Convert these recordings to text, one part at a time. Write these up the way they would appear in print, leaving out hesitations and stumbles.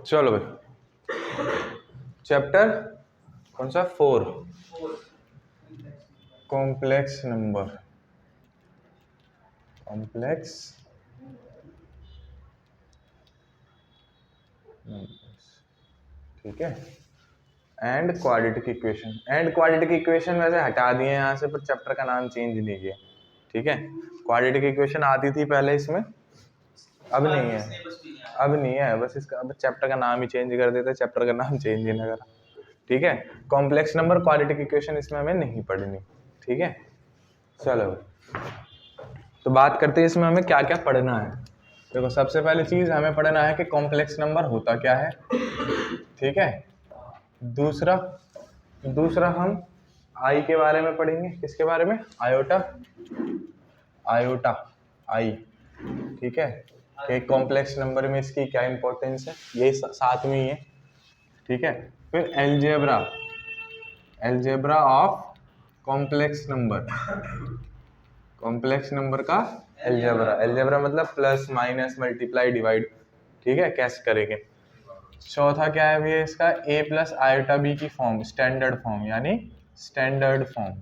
चलो भाई, चैप्टर कौन सा? 4, कॉम्प्लेक्स नंबर। कॉम्प्लेक्स नंबर्स, ठीक है। And quadratic equation. And quadratic equation वैसे हटा दिए यहाँ से, पर चैप्टर का नाम चेंज नहीं किया, ठीक है। क्वाड्रेटिक इक्वेशन आती थी पहले इसमें, अब नहीं है, अब नहीं है, बस इसका अब चैप्टर का नाम ही चेंज कर देते, चैप्टर का नाम चेंज ही ना करा, ठीक है। कॉम्प्लेक्स नंबर, क्वाड्रेटिक इक्वेशन इसमें हमें नहीं पढ़नी, ठीक है। चलो तो बात करते हैं इसमें हमें क्या क्या पढ़ना है। देखो सबसे पहली चीज हमें पढ़ना है कि कॉम्प्लेक्स नंबर होता क्या है, ठीक है। दूसरा दूसरा हम आई के बारे में पढ़ेंगे। किसके बारे में? आयोटा, आयोटा आई, ठीक है। कि कॉम्प्लेक्स नंबर में इसकी क्या इंपॉर्टेंस है, ये साथ में ही है, ठीक है। फिर algebra, algebra of complex number, complex number का एलजेब्रा। एलजेब्रा मतलब प्लस माइनस मल्टीप्लाई डिवाइड, ठीक है, कैसे करेंगे। चौथा क्या है भैया इसका? ए प्लस आयोटा बी की फॉर्म, स्टैंडर्ड फॉर्म, यानी स्टैंडर्ड फॉर्म,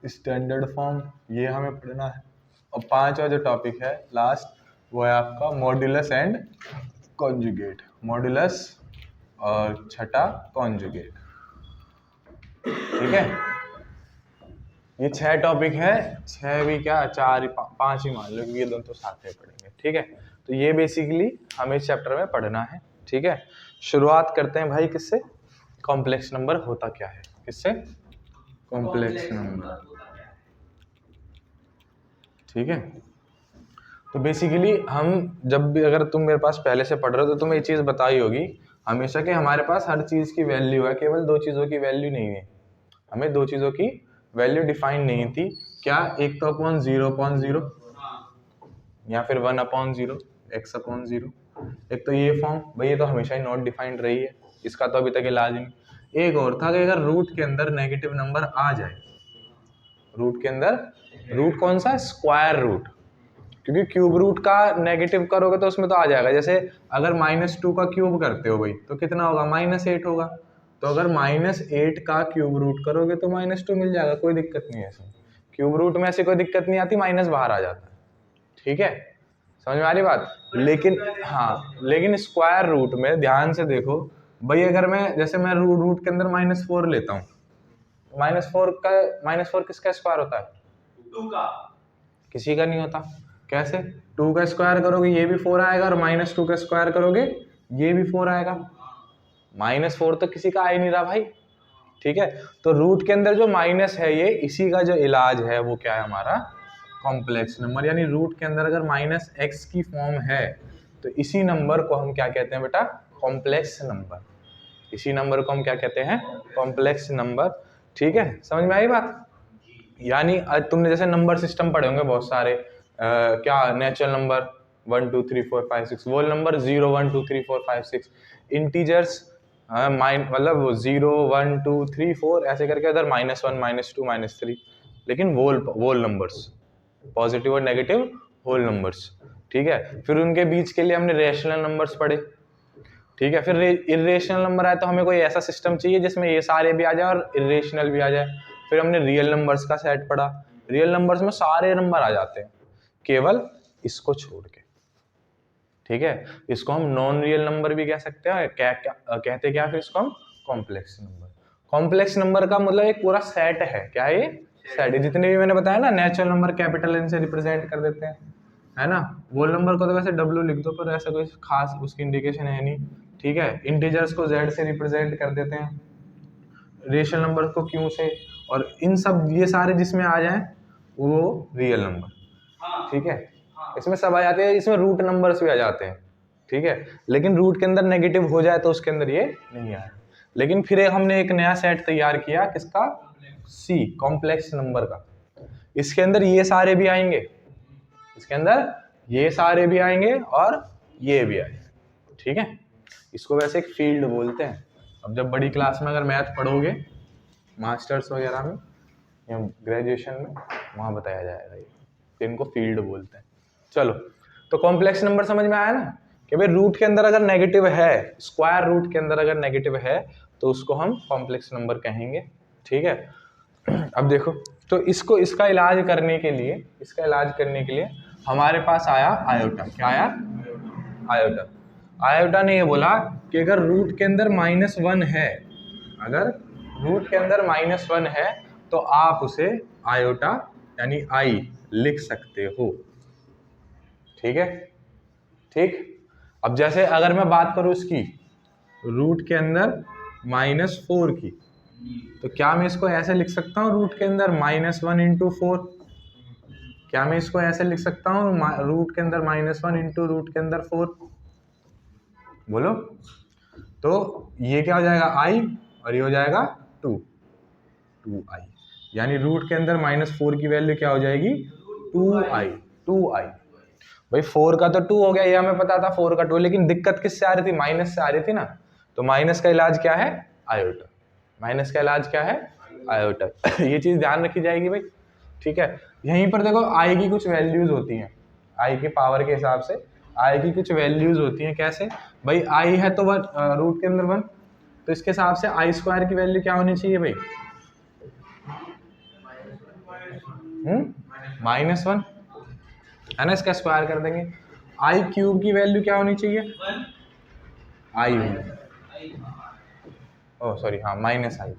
स्टैंडर्ड फॉर्म ये हमें पढ़ना है। और पांचवा जो टॉपिक है लास्ट, वो है आपका मॉड्यूलस एंड कॉन्जुगेट, मॉड्यूलस और छठा कॉन्जुगेट, ठीक है। ये 6 टॉपिक है, 6 भी क्या 4 ही 5 ही मान लो, क्योंकि ये दोनों तो साथ में पढ़ेंगे, ठीक है। तो ये बेसिकली हमें इस चैप्टर में पढ़ना है, ठीक है। शुरुआत करते हैं भाई किससे? कॉम्प्लेक्स नंबर होता क्या है, किससे? कॉम्प्लेक्स नंबर, ठीक है। तो बेसिकली हम जब भी, अगर तुम मेरे पास पहले से पढ़ रहे हो तो तुम्हें ये चीज़ बताई होगी हमेशा कि हमारे पास हर चीज़ की वैल्यू है, केवल 2 चीज़ों की वैल्यू नहीं है। हमें 2 चीज़ों की वैल्यू डिफाइन नहीं थी, क्या? एक तो अपॉन 0/0 या फिर 1/0, x/0। एक तो ये फॉर्म भाई, ये तो हमेशा ही नॉट डिफाइंड रही है, इसका तो अभी तक इलाज नहीं। एक और था कि अगर रूट के अंदर नेगेटिव नंबर आ जाए, रूट के अंदर, रूट कौन सा? स्क्वायर रूट, क्योंकि क्यूब रूट का नेगेटिव करोगे तो उसमें तो आ जाएगा। जैसे अगर -2 का क्यूब करते हो भाई तो कितना होगा? -8 होगा। तो अगर -8 का क्यूब रूट करोगे तो -2 मिल जाएगा, कोई दिक्कत नहीं है इसमें। क्यूब रूट में ऐसी कोई दिक्कत नहीं आती, माइनस बाहर आ जाता है, ठीक है। समझ में आ रही बात? लेकिन हाँ, लेकिन स्क्वायर रूट में ध्यान से देखो भाई, अगर मैं जैसे मैं रूट के अंदर -4 लेता हूँ, -4 किसका स्क्वायर होता है? 2 का। किसी का नहीं होता। कैसे? 2 का स्क्वायर करोगे ये भी 4 आएगा, और -2 का स्क्वायर करोगे ये भी 4 आएगा। -4 तो किसी का आ ही नहीं रहा भाई, ठीक है। तो रूट के अंदर जो माइनस है, ये इसी का जो इलाज है वो क्या है हमारा? Complex number. यानी रूट के अंदर अगर -x की फॉर्म है तो इसी नंबर को हम क्या कहते हैं बेटा? Complex number. इसी नंबर को हम क्या कहते हैं? कॉम्प्लेक्स नंबर, ठीक है। समझ में आई बात? यानी तुमने जैसे नंबर सिस्टम पढ़े होंगे बहुत सारे, क्या नेचुरल नंबर 1 2 3 4 5 6, वोल नंबर 0 1 2 3 4 5 6, इंटीजर्स मतलब 0 1 2 3 4 ऐसे करके, उधर -1 -2 -3, लेकिन वोल नंबर्स, पॉजिटिव और नेगेटिव होल नंबर्स, ठीक है। फिर उनके बीच के लिए हमने रेशनल नंबर्स पढ़े, ठीक है। फिर इरेशनल नंबर आए तो हमें कोई ऐसा सिस्टम चाहिए जिसमें ये सारे भी आ जाए और इरेशनल भी आ जाए। फिर हमने रियल नंबर्स का सेट पढ़ा। रियल नंबर्स में सारे नंबर आ जाते हैं, केवल इसको छोड़ के, ठीक है। इसको हम नॉन रियल नंबर भी कह सकते हैं। क्या कहते क्या? फिर इसको हम कॉम्प्लेक्स नंबर। कॉम्प्लेक्स नंबर का मतलब एक पूरा सेट है। क्या है ये? सेट है। जितने भी मैंने बताया ना, नेचुरल नंबर कैपिटल एन से रिप्रेजेंट कर देते हैं, है ना। वोल नंबर को तो वैसे डब्ल्यू लिख दो, पर ऐसा कोई खास उसकी इंडिकेशन है नहीं, ठीक है। इंटीजर्स को जेड से रिप्रेजेंट कर देते हैं, रेशनल नंबर को क्यू से, और इन सब ये सारे जिसमें आ जाएं वो रियल नंबर, ठीक है। इसमें सब आ जाते हैं, इसमें रूट नंबर्स भी आ जाते हैं, ठीक है। लेकिन रूट के अंदर नेगेटिव हो जाए तो उसके अंदर ये नहीं आए। लेकिन फिर हमने एक नया सेट तैयार किया, किसका? सी, कॉम्प्लेक्स नंबर का। इसके अंदर ये सारे भी आएंगे, इसके अंदर ये सारे भी आएंगे और ये भी आएंगे, ठीक है। इसको वैसे एक फील्ड बोलते हैं। अब जब बड़ी क्लास में अगर मैथ पढ़ोगे, मास्टर्स वगैरह में या ग्रेजुएशन में, वहाँ बताया जाएगा ये, तो इनको फील्ड बोलते हैं। चलो, तो कॉम्प्लेक्स नंबर समझ में आया ना। कि भाई रूट के अंदर अगर नेगेटिव है, स्क्वायर रूट के अंदर अगर नेगेटिव है तो उसको हम कॉम्प्लेक्स नंबर कहेंगे, ठीक है। अब देखो, तो इसका इलाज करने के लिए हमारे पास आया आयोटा। क्या आया? आयोटा। आयोटा ने ये बोला कि अगर रूट के अंदर -1 है, अगर रूट के अंदर -1 है तो आप उसे आयोटा यानी आई लिख सकते हो, ठीक है। ठीक, अब जैसे अगर मैं बात करूं इसकी रूट के अंदर -4 की, तो क्या मैं इसको ऐसे लिख सकता हूँ रूट के अंदर -1 इंटू 4? क्या मैं इसको ऐसे लिख सकता हूँ रूट के अंदर -1 इंटू रूट के अंदर 4? बोलो। तो ये क्या हो जाएगा? आई, और ये हो जाएगा 2i, यानी रूट के अंदर -4 की वैल्यू क्या हो जाएगी? 2i। भाई 4 का तो 2 हो गया, ये हमें पता था 4 का 2, लेकिन दिक्कत किससे आ रही थी? माइनस से आ रही थी ना। तो माइनस का इलाज क्या है? आयोटा। माइनस का इलाज क्या है? आयोटा। ये चीज ध्यान रखी जाएगी भाई, ठीक है। यहीं पर देखो आई की कुछ वैल्यूज होती हैं, आई के पावर के हिसाब से आई की कुछ वैल्यूज होती हैं। कैसे भाई? आई है तो रूट के अंदर 1, तो इसके हिसाब से आई स्क्वायर की वैल्यू क्या होनी चाहिए भाई? -1 है ना, इसका स्क्वायर कर देंगे। आई क्यूब की वैल्यू क्या होनी चाहिए? आई, ओ सॉरी, हाँ -i।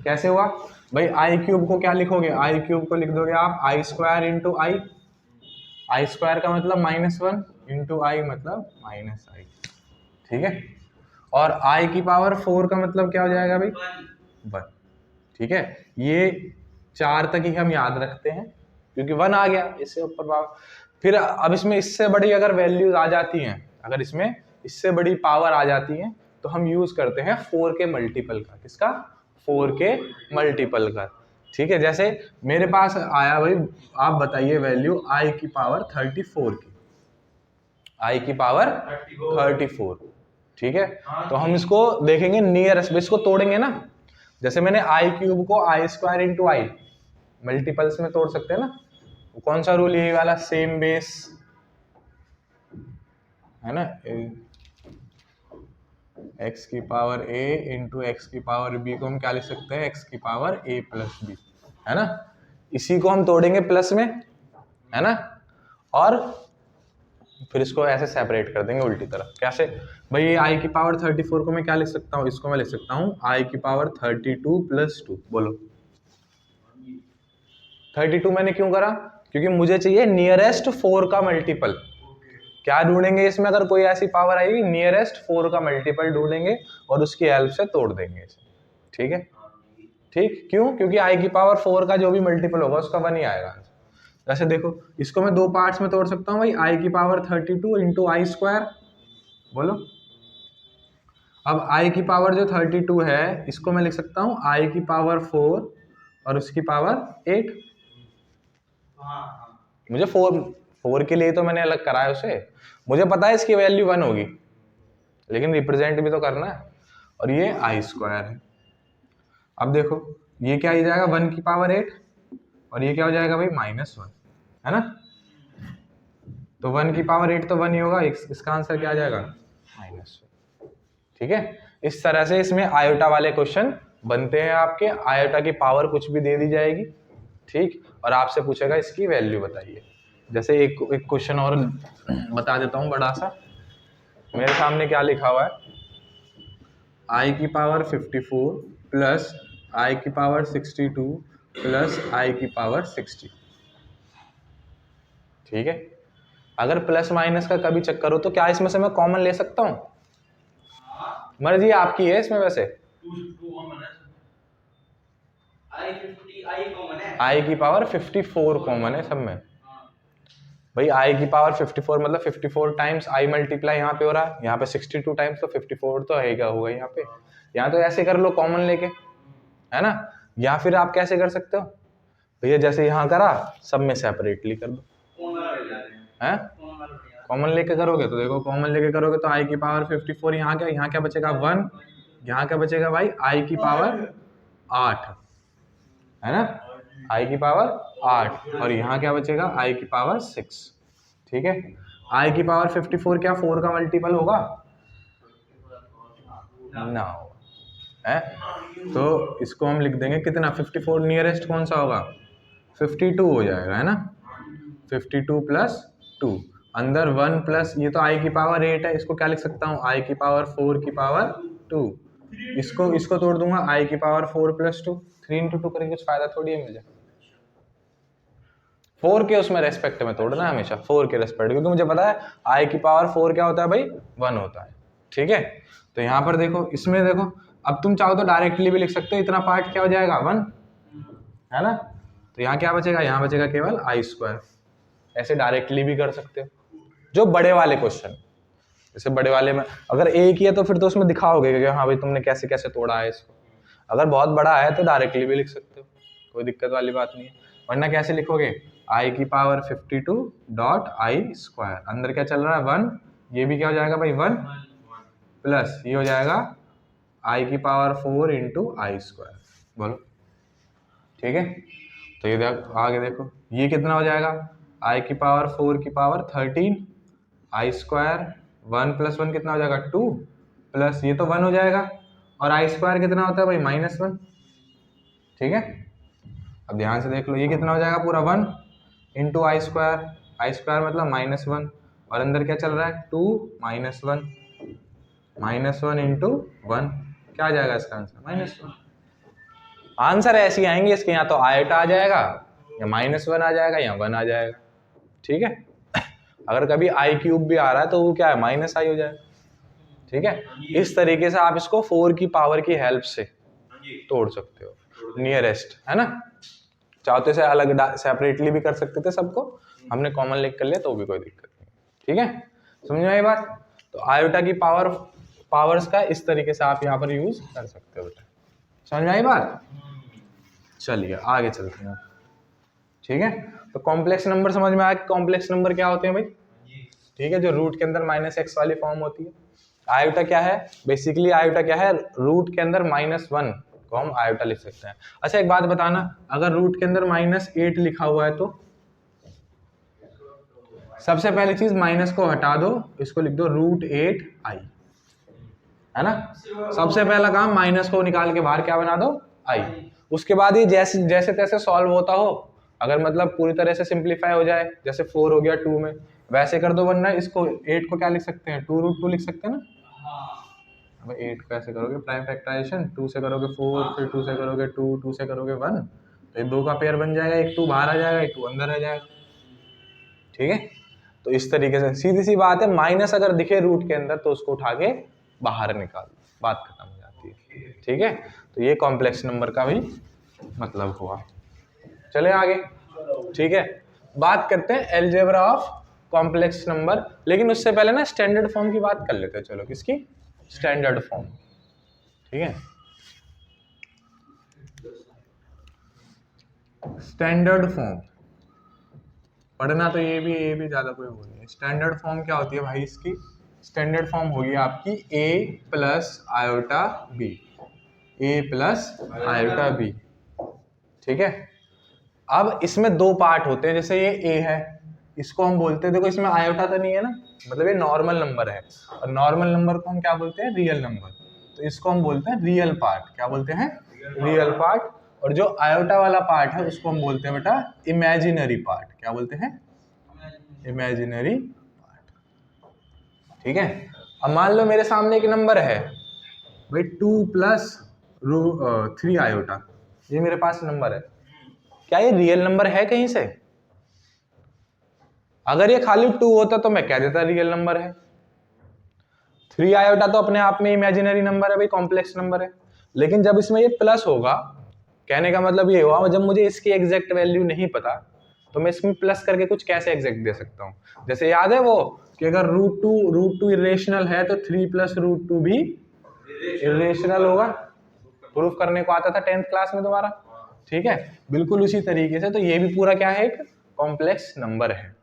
कैसे हुआ भाई? आई क्यूब को क्या लिखोगे? आई क्यूब को लिख दोगे आप आई स्क्वायर इंटू आई। आई स्क्वायर का मतलब -1 इंटू आई मतलब -i, ठीक है। और आई की पावर 4 का मतलब क्या हो जाएगा भाई? 1, ठीक है। ये 4 तक ही हम याद रखते हैं क्योंकि 1 आ गया, इससे ऊपर पावर। फिर अब इसमें इससे बड़ी अगर वैल्यूज आ जाती हैं, अगर इसमें इससे बड़ी पावर आ जाती है तो हम यूज करते हैं 4 के मल्टीपल का। किसका? 4 के मल्टीपल का, ठीक है। जैसे मेरे पास आया भाई, आप बताइए वैल्यू आई की पावर 34 की, आई की पावर 34, ठीक है। तो हम इसको देखेंगे नियरेस्ट, इसको तोड़ेंगे ना। जैसे मैंने आई क्यूब को आई स्क्वायर इंटू आई मल्टीपल्स में तोड़ सकते हैं ना। कौन सा रूल? यही वाला, सेम बेस, है ना। x की पावर a इंटू एक्स की पावर b को हम क्या लिख सकते हैं? x की पावर a प्लस b, है ना। इसी को हम तोड़ेंगे प्लस में, है ना, और फिर इसको ऐसे सेपरेट कर देंगे उल्टी तरफ। कैसे भाई? आई की पावर 34 को मैं क्या लिख सकता हूँ? इसको मैं लिख सकता हूँ आई की पावर 32 प्लस 2। बोलो 32 मैंने क्यों करा? क्योंकि मुझे चाहिए नियरेस्ट 4 का मल्टीपल। क्या ढूंढेंगे इसमें? अगर कोई ऐसी पावर आएगी, नियरेस्ट 4 का मल्टीपल ढूंढेंगे और उसकी हेल्प से तोड़ देंगे इसे, ठीक है। ठीक, क्यों? क्योंकि आई की पावर 4 का जो भी मल्टीपल होगा उसका 1 ही आएगा। जैसे देखो, इसको मैं 2 पार्ट्स में तोड़ सकता हूँ भाई, आई की पावर 32 इंटू आई स्क्वायर। बोलो। अब आई की पावर जो 32 है इसको मैं लिख सकता हूँ आई की पावर 4 और उसकी पावर 8। मुझे 4 के लिए तो मैंने अलग करा है उसे, मुझे पता है इसकी वैल्यू 1 होगी, लेकिन रिप्रेजेंट भी तो करना है। और ये आई स्क्वायर है। अब देखो ये क्या हो जाएगा? 1 की पावर 8, और ये क्या हो जाएगा भाई? -1, है ना। तो 1 की पावर 8 तो 1 ही होगा, इसका आंसर क्या आ जाएगा? -1, ठीक है। इस तरह से इसमें आयोटा वाले क्वेश्चन बनते हैं आपके। आयोटा की पावर कुछ भी दे दी जाएगी, ठीक, और आपसे पूछेगा इसकी वैल्यू बताइए। जैसे एक क्वेश्चन और बता देता हूँ बड़ा सा। मेरे सामने क्या लिखा हुआ है? आई की पावर 54 प्लस आई की पावर 62 प्लस आई की पावर 60, ठीक है। अगर प्लस माइनस का कभी चक्कर हो तो क्या इसमें से मैं कॉमन ले सकता हूँ? मर्जी आपकी है इसमें। वैसे आई की पावर 54 कॉमन है सब में भाई। आई की पावर 54 मतलब 54 टाइम्स आई मल्टीप्लाई यहाँ पे हो रहा है, यहाँ पे 62 टाइम्स, तो 54 तो आएगा होगा यहाँ पे। यहाँ तो ऐसे कर लो कॉमन लेके, है ना। या फिर आप कैसे कर सकते हो भैया? जैसे यहाँ करा, सब में सेपरेटली कर दो, है। कॉमन लेके करोगे तो देखो, कॉमन लेके करोगे तो आई की पावर 54, यहाँ क्या बचेगा? 1, यहाँ क्या बचेगा भाई? आई की पावर 8, है ना, आई की पावर 8, और यहाँ क्या बचेगा? आई की पावर 6, ठीक है। आई की पावर 54 क्या 4 का मल्टीपल होगा ना होगा है, तो इसको हम लिख देंगे कितना 54 नियरेस्ट कौन सा होगा 52 हो जाएगा है ना 52 प्लस 2 अंदर 1 प्लस ये तो आई की पावर 8 है, इसको क्या लिख सकता हूँ आई की पावर 4 की पावर 2, इसको तोड़ दूंगा आई की पावर 4 प्लस 2, 3 इंटू 2 करेंगे कुछ फायदा थोड़ी है मुझे, 4 के उसमें रेस्पेक्ट में तोड़ना है हमेशा 4 के रेस्पेक्ट, क्योंकि मुझे पता है आई की पावर 4 क्या होता है भाई 1 होता है, ठीक है। तो यहाँ पर देखो इसमें देखो अब तुम चाहो तो डायरेक्टली भी लिख सकते हो, इतना पार्ट क्या हो जाएगा 1 है ना, तो यहाँ क्या बचेगा, यहाँ बचेगा केवल आई स्क्वायर, ऐसे डायरेक्टली भी कर सकते हो जो बड़े वाले क्वेश्चन, जैसे बड़े वाले में अगर एक ही है तो फिर तो उसमें दिखाओगे कि हाँ भाई तुमने कैसे कैसे तोड़ा है इसको, अगर बहुत बड़ा है तो डायरेक्टली भी लिख सकते हो, कोई दिक्कत वाली बात नहीं है, वरना कैसे लिखोगे आई की पावर 52 डॉट आई स्क्वायर, अंदर क्या चल रहा है 1, ये भी क्या हो जाएगा भाई 1 प्लस ये हो जाएगा आई की पावर 4 इंटू आई स्क्वायर, बोलो ठीक है। तो ये आगे देखो ये कितना हो जाएगा आई की पावर 4 की पावर 13 आई स्क्वायर 1 प्लस 1 कितना हो जाएगा 2 प्लस ये तो 1 हो जाएगा और आई स्क्वायर कितना होता है भाई -1, ठीक है। अब ध्यान से देख लो ये कितना हो जाएगा पूरा 1 इंटू आई स्क्वायर मतलब -1 और अंदर क्या चल रहा है 2 -1 इंटू 1 क्या आ जाएगा इसका आंसर -1, आंसर ऐसे आएंगे इसके, यहाँ तो आयोटा आ जाएगा या -1 आ जाएगा या 1 आ जाएगा, ठीक है। अगर कभी आई क्यूब भी आ रहा है तो वो क्या है -i हो जाएगा, ठीक है। इस तरीके से आप इसको 4 की पावर की हेल्प से तोड़ सकते हो नियरेस्ट, है ना। चाहते से अलग सेपरेटली भी कर सकते थे सबको, हमने कॉमन लिख कर लिया तो भी कोई दिक्कत नहीं, ठीक है। समझ में आई बात। तो आयोटा की पावर्स का इस तरीके से आप यहाँ पर यूज कर सकते हो बेटा, समझ में आई बात। चलिए आगे चलते हैं, ठीक है। तो कॉम्प्लेक्स नंबर समझ में आया, कॉम्प्लेक्स नंबर क्या होते हैं भाई, ठीक है, जो रूट के अंदर -x वाली फॉर्म होती है। आयोटा क्या है, बेसिकली आयोटा क्या है, रूट के अंदर -1 को हम आयोटा लिख सकते हैं। अच्छा एक बात बताना, अगर रूट के अंदर -8 लिखा हुआ है तो सबसे पहली चीज माइनस को हटा दो, इसको लिख दो √8i, है ना। सबसे पहला काम माइनस को निकाल के बाहर क्या बना दो i, उसके बाद ये जैसे तैसे सॉल्व होता हो, अगर मतलब पूरी तरह से सिंप्लीफाई हो जाए, जैसे 4 हो गया 2 में वैसे कर दो, वरना इसको 8 को क्या लिख सकते हैं 2√2 लिख सकते हैं ना। अब 8 को ऐसे करोगे प्राइम फैक्टराइजेशन, 2 से करोगे 4, फिर 2 से करोगे 2, 2 से करोगे 1, तो ये 2 का पेयर बन जाएगा, एक 2 बाहर आ जाएगा, एक 2 अंदर आ जाएगा, ठीक है। तो इस तरीके से सीधी सी बात है, माइनस अगर दिखे रूट के अंदर तो उसको उठा के बाहर निकाल, बात खत्म हो जाती है, ठीक है। तो ये कॉम्प्लेक्स नंबर का भी मतलब हुआ। चले आगे, ठीक है। बात करते हैं अलजेब्रा ऑफ कॉम्प्लेक्स नंबर, लेकिन उससे पहले ना स्टैंडर्ड फॉर्म की बात कर लेते हैं। चलो किसकी, स्टैंडर्ड फॉर्म, ठीक है। स्टैंडर्ड फॉर्म पढ़ना तो ये भी ज्यादा कोई वो नहीं है। स्टैंडर्ड फॉर्म क्या होती है भाई, इसकी स्टैंडर्ड फॉर्म होगी आपकी a plus iota b, a plus iota b, ठीक है। अब इसमें दो पार्ट होते हैं, जैसे ये a है, इसको हम बोलते हैं, देखो इसमें आयोटा तो नहीं है ना, मतलब ये नॉर्मल नंबर है, और नॉर्मल नंबर को हम क्या बोलते हैं रियल नंबर, तो इसको हम बोलते हैं रियल पार्ट, क्या बोलते हैं रियल पार्ट। और जो आयोटा वाला पार्ट है उसको हम बोलते हैं बेटा इमेजिनरी पार्ट, क्या बोलते हैं इमेजिनरी पार्ट, ठीक है। अब मान लो मेरे सामने एक नंबर है भाई 2 प्लस 3 आयोटा, ये मेरे पास नंबर है, क्या ये रियल नंबर है कहीं से? अगर ये खाली 2 होता तो मैं कह देता रियल नंबर है, 3 आयोटा तो अपने आप में इमेजिनरी नंबर है भाई, कॉम्प्लेक्स नंबर है। लेकिन जब इसमें ये प्लस होगा, कहने का मतलब ये हुआ जब मुझे इसकी एग्जैक्ट वैल्यू नहीं पता तो मैं इसमें प्लस करके कुछ कैसे एग्जैक्ट दे सकता हूँ। जैसे याद है वो कि अगर √2 इरेशनल है तो 3 प्लस √2 भी इरेशनल होगा, प्रूफ करने को आता था 10th क्लास में तुम्हारा, ठीक है। बिल्कुल उसी तरीके से तो ये भी पूरा क्या है, एक कॉम्प्लेक्स नंबर है,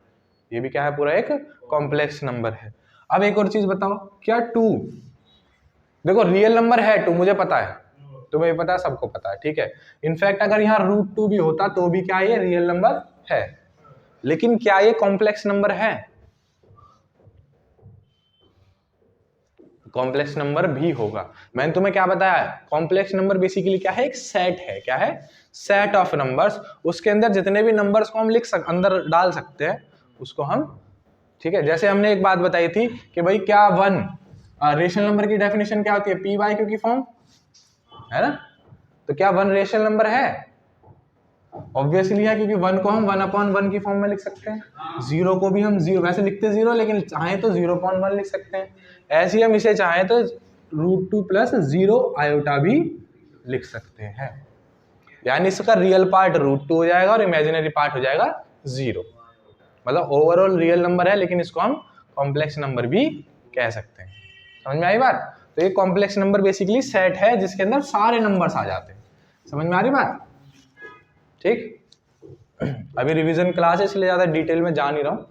ये भी क्या है पूरा एक कॉम्प्लेक्स नंबर है। अब एक और चीज बताओ, क्या 2, देखो रियल नंबर है 2, मुझे पता है, तुम्हें पता है, सबको पता है, ठीक है। इनफैक्ट अगर यहाँ √2 भी होता तो भी क्या ये रियल नंबर है, लेकिन क्या ये कॉम्प्लेक्स नंबर है? कॉम्प्लेक्स नंबर भी होगा। मैंने तुम्हें क्या बताया, कॉम्प्लेक्स नंबर बेसिकली क्या है, एक सेट है। क्या है, सेट ऑफ नंबर्स। उसके अंदर जितने भी नंबर्स को हम अंदर डाल सकते हैं उसको हम, ठीक है। जैसे हमने एक बात बताई थी कि भाई क्या वन रेशनल नंबर की डेफिनेशन क्या होती है, पी बाई क्यू की फॉर्म, है ना। तो क्या वन रेशनल नंबर है, ऑब्वियसली है, क्योंकि वन को हम 1/1 की फॉर्म में लिख सकते हैं, जीरो को भी हम जीरो वैसे लिखते जीरो, लेकिन चाहे तो 0.1 लिख सकते हैं। ऐसे ही हम इसे चाहे तो √2 + 0 आयोटा भी लिख सकते हैं। यानी इसका रियल पार्ट √2 हो जाएगा और इमेजिनरी पार्ट हो जाएगा 0। मतलब ओवरऑल रियल नंबर है, लेकिन इसको हम कॉम्प्लेक्स नंबर भी कह सकते हैं। समझ में आई बात। तो ये कॉम्प्लेक्स नंबर बेसिकली सेट है जिसके अंदर सारे नंबर्स आ जाते हैं। समझ में आ रही बात, ठीक। अभी रिवीजन क्लास है इसलिए ज्यादा डिटेल में जा नहीं रहा हूँ,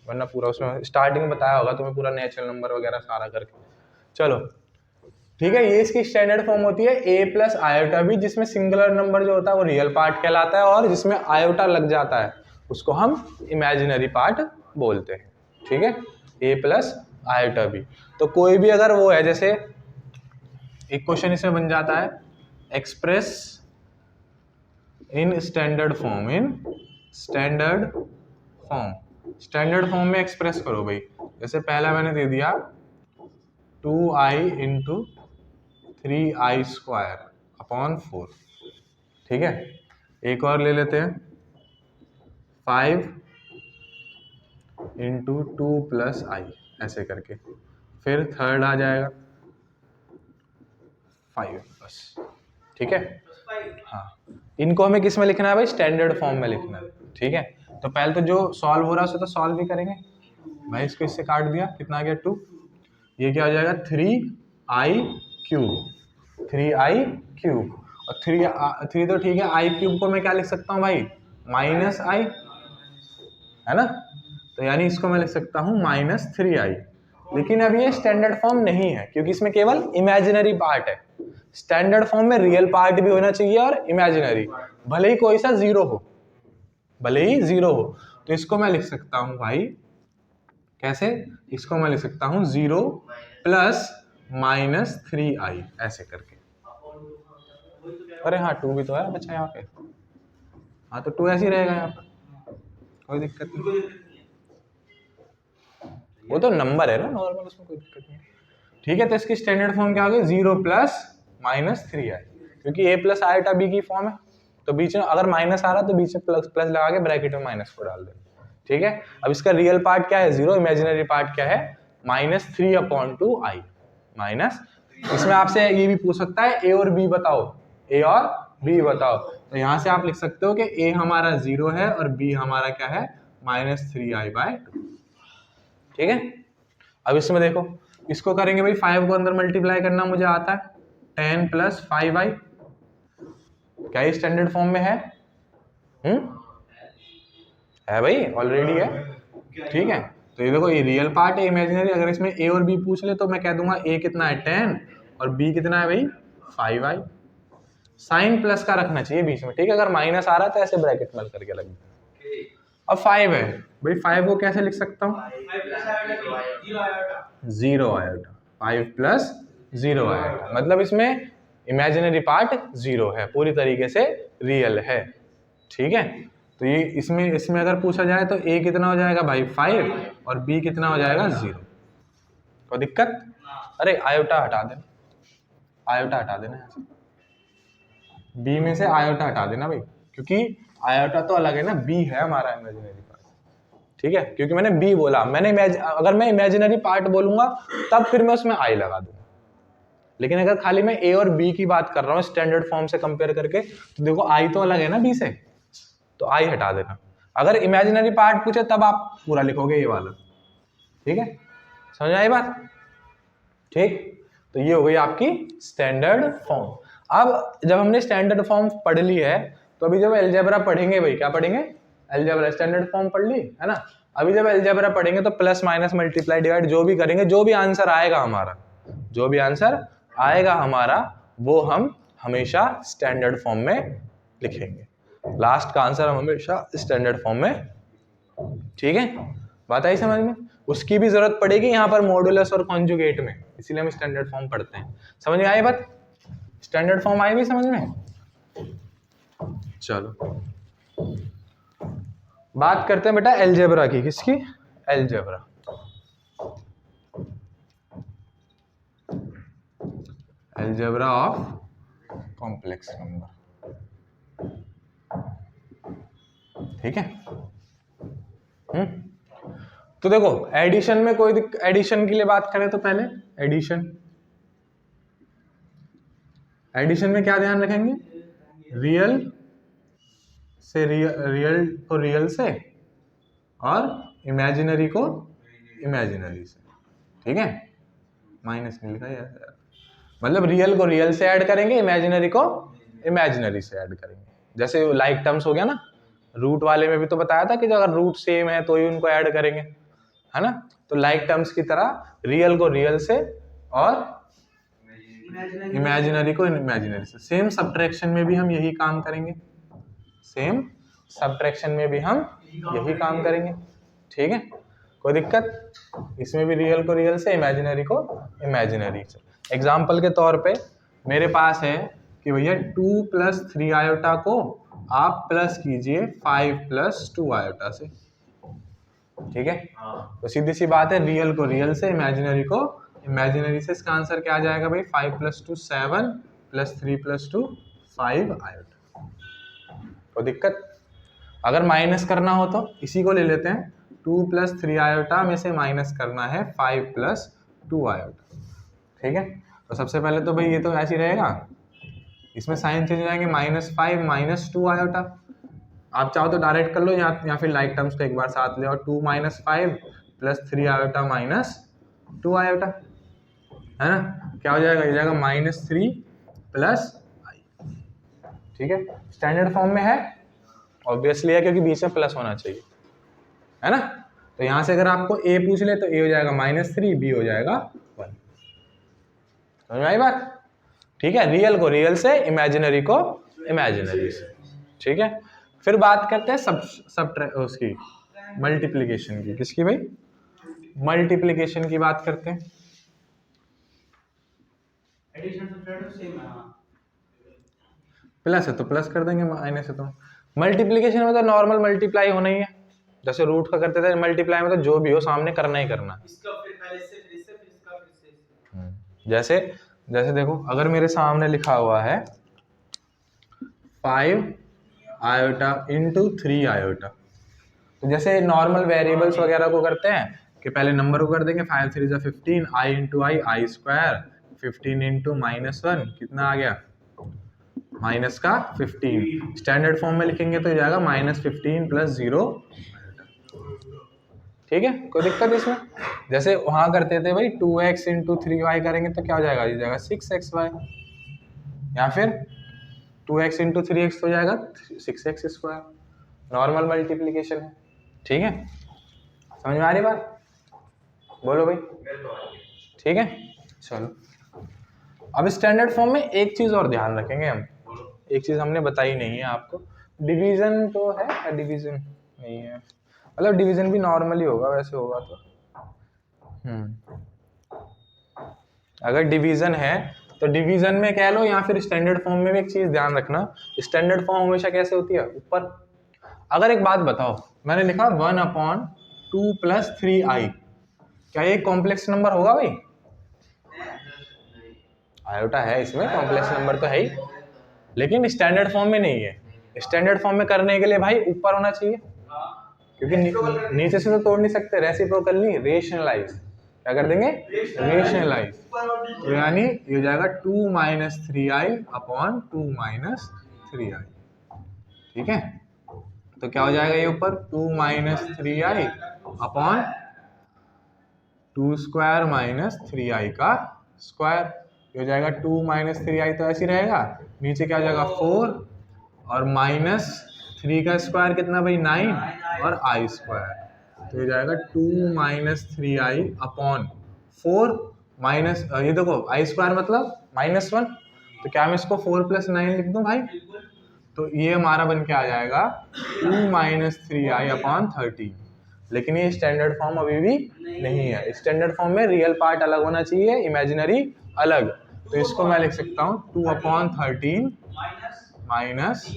वरना पूरा उसमें स्टार्टिंग में बताया होगा तुम्हें पूरा नेचुरल नंबर वगैरह सारा करके। चलो ठीक है, ये इसकी स्टैंडर्ड फॉर्म होती है a + आयोटा b, जिसमें सिंगुलर नंबर जो होता है वो रियल पार्ट कहलाता है, और जिसमें आयोटा लग जाता है उसको हम इमेजिनरी पार्ट बोलते हैं। ठीक है, a + आयोटा b। तो कोई भी अगर वो है, जैसे एक क्वेश्चन इसमें बन जाता है, express in standard form, in standard form, standard form में एक्सप्रेस करो भाई। जैसे पहला मैंने दे दिया 2i × 3i² / 4। ठीक है, एक और ले लेते हैं 5 × 2 + i, ऐसे करके। फिर थर्ड आ जाएगा 5 बस। ठीक है, हाँ, इनको हमें किस में लिखना है भाई, स्टैंडर्ड फॉर्म में लिखना है। ठीक है, तो पहले तो जो सॉल्व हो रहा है उसे तो सॉल्व भी करेंगे भाई। इसको इससे काट दिया, कितना आ गया 2, ये क्या हो जाएगा 3i³, 3i³। और 3 तो ठीक है, i³ को मैं क्या लिख सकता हूँ भाई, -i, है ना। तो यानी इसको मैं लिख सकता हूँ -3i। लेकिन अब ये स्टैंडर्ड फॉर्म नहीं है, क्योंकि इसमें केवल इमेजिनरी पार्ट है। स्टैंडर्ड फॉर्म में रियल पार्ट भी होना चाहिए और इमेजिनरी, भले ही कोई सा जीरो हो, भले ही जीरो हो। तो इसको मैं लिख सकता हूं भाई, कैसे, इसको मैं लिख सकता हूं 0 + -3i, ऐसे करके। अरे हाँ, 2 भी तो है बच्चा यहाँ पे, हाँ तो 2 ऐसे ही रहेगा यहाँ पर, कोई दिक्कत नहीं, वो तो नंबर है ना नॉर्मल, उसमें कोई दिक्कत नहीं। ठीक है, तो इसकी स्टैंडर्ड फॉर्म क्या होगी, 0 + -3i, क्योंकि a + आयोटा b की फॉर्म है। तो बीच में अगर माइनस आ रहा है तो बीच में प्लस लगा के ब्रैकेट में माइनस को डाल देना। ठीक है, अब इसका रियल पार्ट क्या है 0, इमेजिनरी पार्ट क्या है -3/2i माइनस। इसमें आपसे ये भी पूछ सकता है a और b बताओ, a और b बताओ। तो यहाँ से आप लिख सकते हो कि a हमारा 0 है और b हमारा क्या है -3i/2। ठीक है, अब इसमें देखो, इसको करेंगे भाई, 5 को अंदर मल्टीप्लाई करना मुझे आता है, 10 + 5i। क्या ये स्टैंडर्ड फॉर्म में है? है भाई, ऑलरेडी है। ठीक है, तो ये देखो, ये रियल पार्ट है, इमेजिनरी। अगर इसमें a और b पूछ ले तो मैं कह दूंगा a कितना है 10 और b कितना है भाई 5i। साइन प्लस का रखना चाहिए बीच में, ठीक है। अगर माइनस आ रहा है तो ऐसे ब्रैकेट में करके लग देना। अब 5 है भाई, 5 को कैसे लिख सकता हूँ, 0 आयोटा, 5 + 0 आयोटा, मतलब इसमें इमेजिनरी पार्ट 0 है, पूरी तरीके से रियल है। ठीक है, तो ये इसमें अगर पूछा जाए तो a कितना हो जाएगा भाई 5 और b कितना हो जाएगा 0। कोई दिक्कत? अरे आयोटा हटा देना, आयोटा हटा देना यहाँ से, b में से आयोटा हटा देना भाई, क्योंकि आयोटा तो अलग है ना, b है हमारा इमेजिनरी पार्ट। ठीक है, क्योंकि मैंने b बोला, अगर मैं इमेजिनरी पार्ट बोलूंगा तब फिर मैं उसमें i लगा दूंगा। लेकिन अगर खाली मैं a और b की बात कर रहा हूँ स्टैंडर्ड फॉर्म से कंपेयर करके, तो देखो i तो अलग है ना b से, तो i हटा देना। अगर इमेजिनरी पार्ट पूछे तब आप पूरा लिखोगे ये वाला। ठीक है, समझ आई बात? ठीक, तो ये हो गई आपकी स्टैंडर्ड फॉर्म। अब जब हमने स्टैंडर्ड फॉर्म पढ़ ली है, तो अभी जब अलजेब्रा पढ़ेंगे भाई, क्या पढ़ेंगे, अलजेब्रा। स्टैंडर्ड फॉर्म पढ़ ली है ना। अभी जब अलजेब्रा पढ़ेंगे तो प्लस माइनस मल्टीप्लाई डिवाइड जो भी करेंगे, जो भी आंसर आएगा हमारा, जो भी आंसर आएगा हमारा, वो हम हमेशा स्टैंडर्ड फॉर्म में लिखेंगे। लास्ट का आंसर हम हमेशा स्टैंडर्ड फॉर्म में। ठीक है, बात आई समझ में? उसकी भी जरूरत पड़ेगी यहाँ पर मॉडुलस और कॉन्जुगेट में, इसीलिए हम स्टैंडर्ड फॉर्म पढ़ते हैं। समझ में आई बात? स्टैंडर्ड फॉर्म आई भी समझ में? चलो बात करते हैं बेटा अलजेब्रा की। किसकी? Algebra. Algebra of complex number. ठीक है। तो देखो एडिशन में कोई एडिशन के लिए बात करें तो पहले एडिशन में क्या ध्यान रखेंगे? रियल से रियल को रियल से और इमेजिनरी को इमेजिनरी से। ठीक है, माइनस नहीं लिखा यार, मतलब रियल को रियल से ऐड करेंगे, इमेजिनरी को इमेजिनरी से ऐड करेंगे। जैसे लाइक टर्म्स हो गया ना, रूट वाले में भी तो बताया था कि अगर रूट सेम है तो ही उनको ऐड करेंगे, है ना? तो लाइक टर्म्स की तरह रियल को रियल से और इमेजिनरी को इमेजिनरी से। सेम सब्ट्रैक्शन में भी हम यही काम करेंगे, सेम सब्ट्रैक्शन में भी हम यही काम करेंगे। ठीक है, कोई दिक्कत? इसमें भी रियल को रियल से, इमेजिनरी को इमेजिनरी से। एग्जाम्पल के तौर पे मेरे पास है कि भैया 2 + 3 आयोटा को आप प्लस कीजिए 5 + 2 आयोटा से। ठीक है, तो सीधी सी बात है, रियल को रियल से, इमेजिनरी को इमेजिनरी से। इसका आंसर क्या आ जाएगा भाई? 5 + 2 7 + 3 + 2 5 आयोटा। तो दिक्कत? अगर माइनस करना हो तो इसी को ले लेते हैं, 2 + 3 आयोटा में से माइनस करना है 5 + 2 आयोटा। ठीक है, तो सबसे पहले तो भाई ये तो ऐसे ही रहेगा, इसमें साइन चेंज हो जाएंगे, -5 - 2 आयोटा। आप चाहो तो डायरेक्ट कर लो या फिर लाइक टर्म्स को एक बार साथ ले, और 2 - 5 + 3 आयोटा -2 आयोटा, है ना? क्या हो जाएगा? ये जाएगा -3 + i। ठीक है, स्टैंडर्ड फॉर्म में है, ऑब्वियसली है क्योंकि बीच में प्लस होना चाहिए, है ना? तो यहां से अगर आपको a पूछ ले तो a हो जाएगा -3, b हो जाएगा 1। समझ में आई बात? ठीक है, रियल को रियल से, इमेजिनरी को इमेजिनरी से। ठीक है, फिर बात करते हैं उसकी मल्टीप्लिकेशन की। किसकी भाई? मल्टीप्लिकेशन की बात करते हैं। प्लस है तो प्लस कर देंगे, माइनस है तो मल्टीप्लिकेशन में तो नॉर्मल मल्टीप्लाई होना ही है, जैसे रूट का करते थे। मल्टीप्लाई में तो जो भी हो सामने करना ही करना। जैसे जैसे देखो, अगर मेरे सामने लिखा हुआ है 5 आयोटा × 3 आयोटा, तो जैसे नॉर्मल वेरिएबल्स वगैरह को करते हैं कि पहले नंबर को कर देंगे, 5 × 3 = 15, i × i, i स्क्वायर, 15 × -1 कितना आ गया? माइनस का 15। स्टैंडर्ड फॉर्म में लिखेंगे तो जाएगा -15 + 0। ठीक है, कोई दिक्कत इसमें? जैसे वहां करते थे भाई 2x × 3y करेंगे तो क्या हो जाएगा? ये जाएगा 6xy, या फिर 2x × 3x तो जाएगा 6x²। नॉर्मल मल्टीप्लिकेशन है। ठीक है, समझ में आ रही बात? बोलो भाई। ठीक है, चलो अब स्टैंडर्ड फॉर्म में एक चीज और ध्यान रखेंगे हम, एक चीज हमने बताई नहीं है आपको। डिवीजन तो है, डिवीजन नहीं है, मतलब डिवीजन भी नॉर्मली होगा, वैसे होगा तो अगर डिवीजन है तो डिवीजन में कह लो, या फिर स्टैंडर्ड फॉर्म में भी एक चीज ध्यान रखना, स्टैंडर्ड फॉर्म हमेशा कैसे होती है? ऊपर। अगर एक बात बताओ, मैंने लिखा 1/2 + 3i, क्या ये कॉम्प्लेक्स नंबर होगा भाई? आयोटा है इसमें, कॉम्प्लेक्स नंबर तो है ही, लेकिन स्टैंडर्ड फॉर्म में नहीं है। स्टैंडर्ड फॉर्म में करने के लिए भाई ऊपर होना चाहिए, क्योंकि नीचे से तो तोड़ नहीं सकते। रेसिप्रोकली रेशनलाइज, क्या कर देंगे? रेशनलाइज। तो यानी ये हो जाएगा 2 - 3i/2 - 3i। ठीक है, तो क्या हो जाएगा ये ऊपर? 2 - 3i/2² - 3i का स्क्वायर। ये हो जाएगा 2 - 3i, तो ऐसे ही रहेगा। नीचे क्या हो जाएगा? 4, और -3 का स्क्वायर कितना भाई? 9, और i²। तो ये जाएगा 2 - 3i/4 माइनस, ये देखो i² मतलब -1, तो क्या मैं इसको 4 + 9 लिख दूं भाई? तो ये हमारा बन के आ जाएगा 2 - 3i/13। लेकिन ये स्टैंडर्ड फॉर्म अभी भी नहीं है। स्टैंडर्ड फॉर्म में रियल पार्ट अलग होना चाहिए, इमेजिनरी अलग। तो इसको मैं लिख सकता हूँ 2/13 माइनस,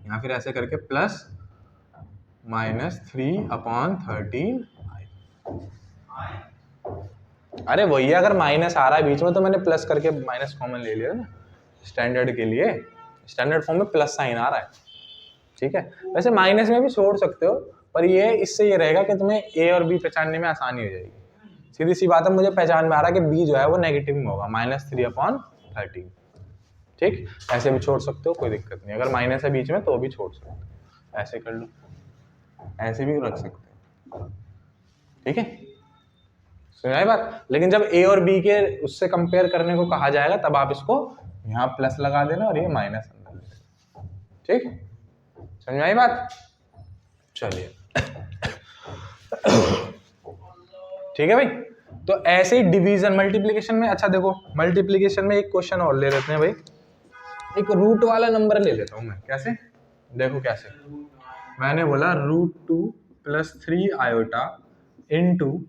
या फिर ऐसे करके प्लस -3/13। अरे वही है, अगर माइनस आ रहा है बीच में तो मैंने प्लस करके माइनस कॉमन ले लिया ना स्टैंडर्ड के लिए। स्टैंडर्ड फॉर्म में प्लस साइन आ रहा है, ठीक है। वैसे माइनस में भी छोड़ सकते हो, पर ये इससे ये रहेगा कि तुम्हें ए और बी पहचानने में आसानी हो जाएगी। सीधी सी बात है, मुझे पहचान में आ रहा है कि बी जो है वो नेगेटिव में होगा, -3/13। ठीक, ऐसे भी छोड़ सकते हो, कोई दिक्कत नहीं। अगर माइनस है बीच में तो भी छोड़ सकते हो, ऐसे कर लो, ऐसे भी रख सकते हो, ठीक है। सुना बात। लेकिन जब ए और बी के उससे कंपेयर करने को कहा जाएगा तब आप इसको यहाँ प्लस लगा देना और ये माइनस अंदर ले लेना, ठीक, समझ में आई बात। चलिए ठीक है भाई। तो ऐसे ही डिवीजन मल्टीप्लिकेशन में, अच्छा देखो मल्टीप्लिकेशन में एक क्वेश्चन और ले लेते हैं भाई। एक रूट वाला नंबर ले लेता हूं मैं, कैसे, देखो कैसे। मैंने बोला √2 + 3 आयोटा इंटू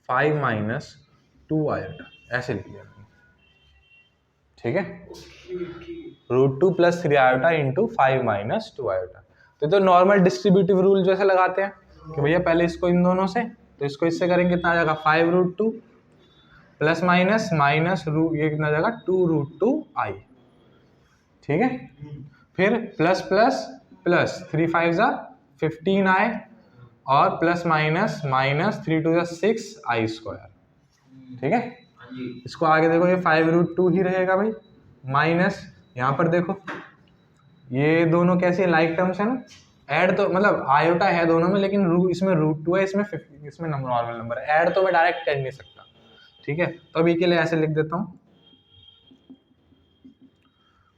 5 - 2 आयोटा, ऐसे लिख लिया, ठीक है। √2 + 3 आयोटा इंटू 5 - 2 आयोटा। तो नॉर्मल डिस्ट्रीब्यूटिव रूल जैसे लगाते हैं कि भैया पहले इसको इन दोनों से, तो इसको इससे करेंगे, कितना आ जाएगा 5√2 प्लस माइनस माइनस ये कितना आ जाएगा 2√2 i, ठीक है। फिर प्लस प्लस प्लस 3 5 ज़ा 15i और प्लस माइनस माइनस 3 2 ज़ा 6i², ठीक है। इसको आगे देखो, ये 5√2 ही रहेगा भाई, माइनस यहाँ पर देखो ये दोनों कैसे लाइक टर्म्स है ना, ऐड तो मतलब आयोटा है दोनों में, लेकिन इसमें √2 है, इसमें नॉर्मल नंबर है, ऐड तो मैं डायरेक्ट कर नहीं सकता, ठीक है। तो अभी के लिए ऐसे लिख देता हूँ,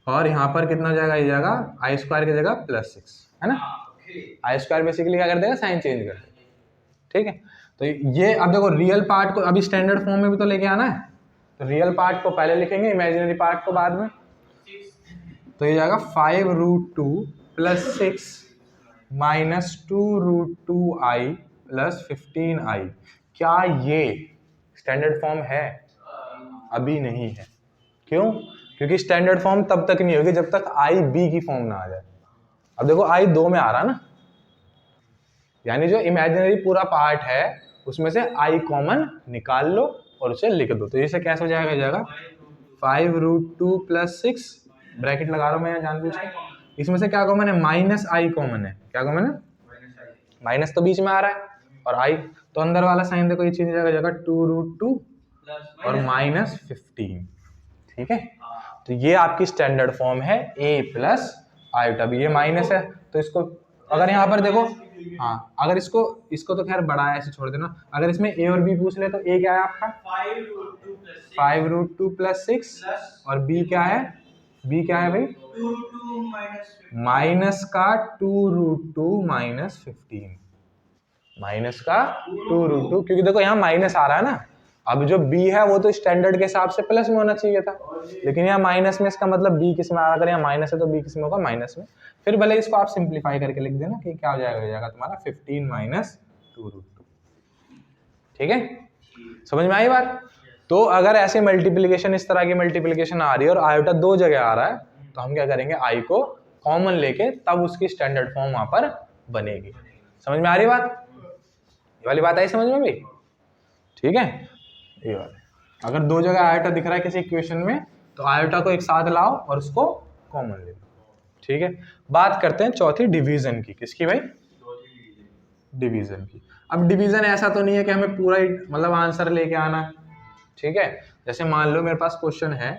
और यहाँ पर कितना जाएगा, ये जाएगा i² की जगह +6, है ना। i² बेसिकली क्या कर देगा, साइन चेंज कर देगा, ठीक है। तो ये अब देखो रियल पार्ट को अभी स्टैंडर्ड फॉर्म में भी तो लेके आना है, तो रियल पार्ट को पहले लिखेंगे, इमेजिनरी पार्ट को बाद में। तो ये जाएगा 5√2 + 6 - 2√2i + 15i। क्या ये स्टैंडर्ड फॉर्म है? अभी नहीं है। क्यों? क्योंकि स्टैंडर्ड फॉर्म तब तक नहीं होगी जब तक i b की फॉर्म ना आ जाए। अब देखो i 2 में आ रहा ना, यानी जो इमेजिनरी पूरा पार्ट है उसमें से i कॉमन निकाल लो और उसे लिख दो। तो इसे कैसे हो जाएगा, जाएगा 5√2 + 6 ब्रैकेट लगा रहा हूं मैं जानबूझ के, इसमें से क्या कॉमन है, -i कॉमन है। क्या कॉमन है, माइनस तो बीच में आ रहा है और i, तो अंदर वाला साइन देखो ये चेंज हो जाएगा, 2√2 और -15, ठीक है। तो ये आपकी स्टैंडर्ड फॉर्म है a + आयोटा b। ये माइनस है तो इसको अगर यहाँ पर देखो, हाँ अगर इसको तो खैर बड़ा है, ऐसे छोड़ देना। अगर इसमें a और b पूछ ले तो a क्या है आपका 5√2 + 6 और b क्या है, b क्या है भाई, माइनस का 2√2 - 15, माइनस का 2√2, क्योंकि देखो यहाँ माइनस आ रहा है ना। अब जो b है वो तो स्टैंडर्ड के हिसाब से प्लस में होना चाहिए था, लेकिन यहाँ माइनस में, इसका मतलब b किस में आ रहा है, अगर यहाँ माइनस है तो b किस में होगा, माइनस में। फिर भले इसको आप सिंप्लीफाई करके लिख देना कि क्या हो जाएगा, तुम्हारा 15 - 2√2, ठीक है। समझ में आई बात। तो अगर ऐसे मल्टीप्लीकेशन, इस तरह की मल्टीप्लीकेशन आ रही है और आयोटा 2 जगह आ रहा है, तो हम क्या करेंगे, i को कॉमन लेके तब उसकी स्टैंडर्ड फॉर्म वहां पर बनेगी। समझ में आ रही बात, ये वाली बात आई समझ में भाई, ठीक है। ये वाले अगर 2 जगह आयोटा दिख रहा है किसी इक्वेशन में, तो आयोटा को एक साथ लाओ और उसको कॉमन ले लो, ठीक है। बात करते हैं चौथी डिवीजन की। किसकी भाई, डिवीजन की। अब डिवीजन ऐसा तो नहीं है कि हमें पूरा ही मतलब आंसर लेके आना है, ठीक है। जैसे मान लो मेरे पास क्वेश्चन है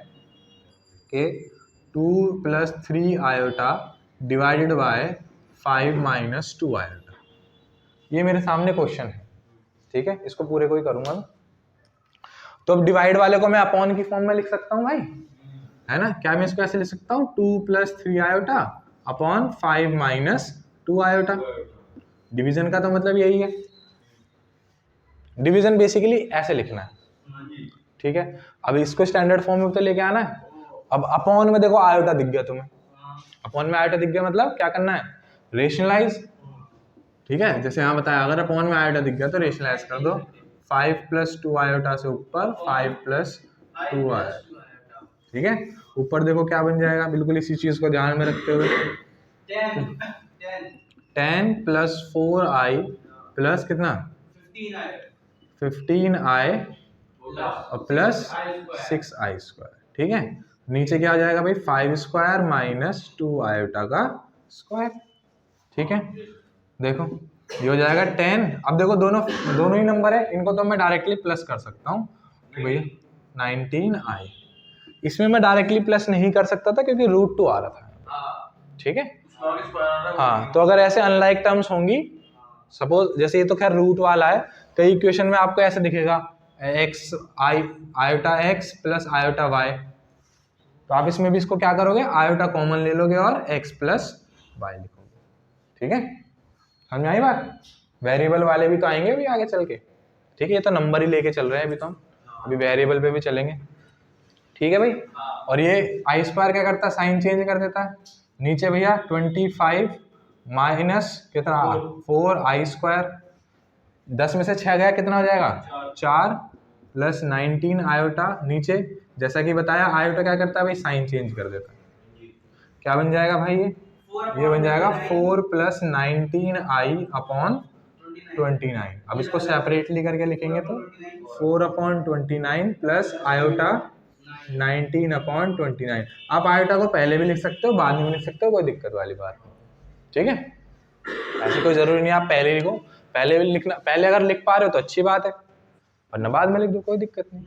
कि 2 + 3 आयोटा डिवाइडेड बाय 5 - 2 आयोटा, ये मेरे सामने क्वेश्चन है, ठीक है। इसको पूरे को ही करूंगा मैं। तो अब डिवाइड वाले को मैं अपॉन की फॉर्म में लिख सकता हूँ भाई, है ना। क्या मैं इसको ऐसे लिख सकता हूँ, 2 + 3 आयोटा अपॉन 5 - 2 आयोटा। डिवीजन का तो मतलब यही है, डिवीजन बेसिकली ऐसे लिखना है, ठीक है। अब इसको स्टैंडर्ड फॉर्म में तो लेके आना है। अब अपॉन में देखो आयोटा दिख गया तुम्हें, अपॉन में आयोटा दिख गया, मतलब क्या करना है, रेशनलाइज, ठीक है, जैसे यहाँ बताया अगर अपॉन में आयोटा दिख गया तो रेशनलाइज कर दो। 5 + 2 आयोटा से ऊपर 5 + 2 आयोटा, ठीक है। ऊपर देखो क्या बन जाएगा, बिल्कुल इसी चीज को ध्यान में रखते हुए 10 + 4i प्लस कितना 15i और प्लस 6i², ठीक है। नीचे क्या आ जाएगा भाई 5² - 2 आयोटा का स्क्वायर, ठीक है। देखो ये हो जाएगा 10। अब देखो दोनों ही नंबर है, इनको तो मैं डायरेक्टली प्लस कर सकता हूँ कि भैया 19i। इसमें मैं डायरेक्टली प्लस नहीं कर सकता था क्योंकि √2 आ रहा था, ठीक है। हाँ, तो अगर ऐसे अनलाइक टर्म्स होंगी, सपोज जैसे ये तो खैर रूट वाला है, कई इक्वेशन में आपको ऐसे दिखेगा iota x plus iota y, तो आप इसमें भी इसको क्या करोगे, आयोटा कॉमन ले लोगे और x प्लस y लिखोगे, ठीक है। समझ आई बात। वेरिएबल वाले भी तो आएंगे अभी आगे चल के, ठीक है। ये तो नंबर ही लेके चल रहे हैं अभी, तो हम अभी वेरिएबल पे भी चलेंगे, ठीक है भाई। और ये i² क्या करता है, साइन चेंज कर देता है। नीचे भैया 25 माइनस कितना 4i², 10 में से 6 गया कितना हो जाएगा 4 प्लस 19 आयोटा। नीचे जैसा कि बताया आयोटा क्या करता है भाई, साइन चेंज कर देता है। क्या बन जाएगा भाई, ये बन जाएगा 4 + 19i/29। अब इसको सेपरेटली करके लिखेंगे तो 4/29 प्लस आयोटा 19/29। आप आयोटा को पहले भी लिख सकते हो, बाद में भी लिख सकते हो, कोई दिक्कत वाली बात नहीं, ठीक है। ऐसे कोई जरूरी नहीं आप पहले लिखो, पहले भी लिखना, पहले अगर लिख पा रहे हो तो अच्छी बात है, वरना बाद में लिख दो, कोई दिक्कत नहीं।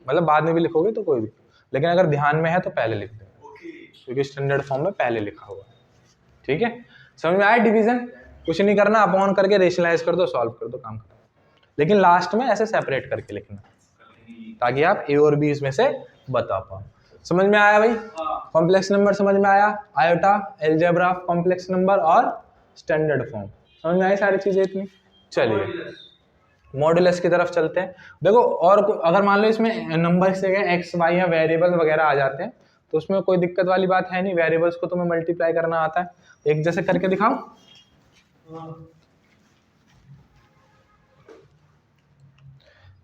मतलब बाद में भी लिखोगे तो कोई दिक्कत, लेकिन अगर ध्यान में है तो पहले लिख दो, क्योंकि स्टैंडर्ड फॉर्म में पहले लिखा हुआ है, ठीक है। समझ में आया डिवीजन। कुछ नहीं करना, अपॉन करके रेशनलाइज कर दो, सॉल्व कर दो, काम खत्म। लेकिन लास्ट में ऐसे सेपरेट करके लिखना ताकि आप ए और बी इसमें से बता पाओ। समझ में आया भाई, कॉम्प्लेक्स नंबर समझ में आया, iota, algebra of complex number और स्टैंडर्ड फॉर्म समझ में आई सारी चीजें इतनी। चलिए मॉड्यूलस की तरफ चलते हैं। देखो और अगर मान लो इसमें नंबर से एक्स वाई या वेरिएबल वगैरह आ जाते हैं तो उसमें कोई दिक्कत वाली बात है नहीं, वेरिएबल्स को तुम्हें मल्टीप्लाई करना आता है। एक जैसे करके दिखाओ,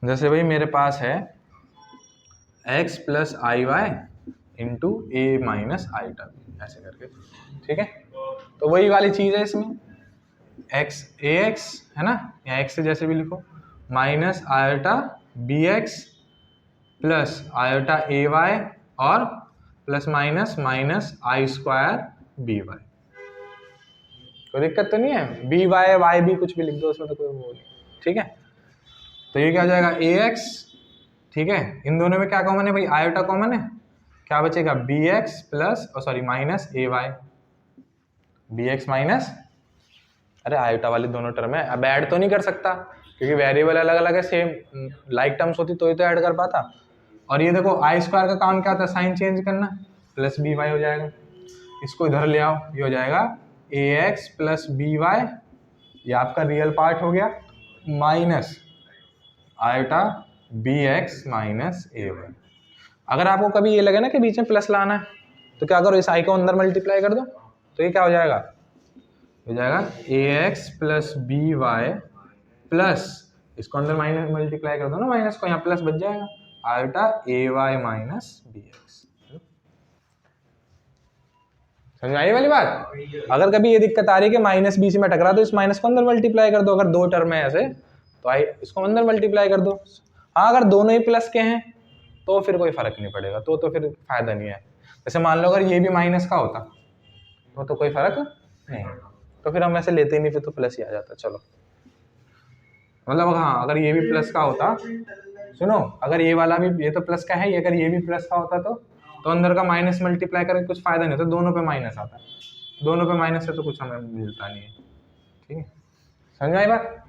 जैसे भाई मेरे पास है x + iy into a minus iota, ऐसे करके, ठीक है। तो वही वाली चीज है इसमें, ax है ना, या x से जैसे भी लिखो, minus iota bx plus iota ay और plus minus minus i² by। कोई दिक्कत तो नहीं है, बी वाई वाई भी कुछ भी लिख दो उसमें तो कोई वो नहीं, ठीक है। तो ये क्या हो जाएगा ax, ठीक है। इन दोनों में क्या कॉमन है भाई, आयोटा कॉमन है, क्या बचेगा bx plus sorry minus ay, bx minus, अरे आयोटा वाली दोनों टर्म है, अब ऐड तो नहीं कर सकता क्योंकि वेरिएबल अलग अलग है, सेम लाइक टर्म्स होती तो ही तो ऐड कर पाता। और ये देखो i² का काम क्या होता है, साइन चेंज करना, प्लस by हो जाएगा। इसको इधर ले आओ, ये हो जाएगा ax प्लस by, ये आपका रियल पार्ट हो गया, minus iota bx minus ay। अगर आपको कभी ये लगे ना कि बीच में प्लस लाना है तो क्या करो, इस आई को अंदर मल्टीप्लाई कर दो, तो ये क्या हो जाएगा, हो जाएगा ax प्लस by प्लस इसको अंदर माइनस मल्टीप्लाई कर दो ना, माइनस को यहाँ प्लस बच जाएगा, आयोटा ay माइनस bx। समझ आई वाली बात। अगर कभी ये दिक्कत आ रही है कि माइनस बीच में टकरा तो इस माइनस को अंदर मल्टीप्लाई कर दो, अगर दो टर्म है ऐसे तो आई इसको अंदर मल्टीप्लाई कर दो। हाँ अगर दोनों ही प्लस के हैं तो फिर कोई फर्क नहीं पड़ेगा, तो फिर फायदा नहीं है। जैसे मान लो अगर ये भी माइनस का होता तो कोई फर्क नहीं, तो फिर हम ऐसे लेते ही नहीं, फिर तो प्लस ही आ जाता। चलो मतलब हाँ अगर ये भी प्लस का होता, सुनो अगर ये वाला भी, ये तो प्लस का है, ये अगर ये भी प्लस का होता तो अंदर का माइनस मल्टीप्लाई करके कुछ फायदा नहीं होता, दोनों पे माइनस आता है, दोनों पे माइनस से तो कुछ हमें मिलता नहीं है, ठीक है। समझ आई बात,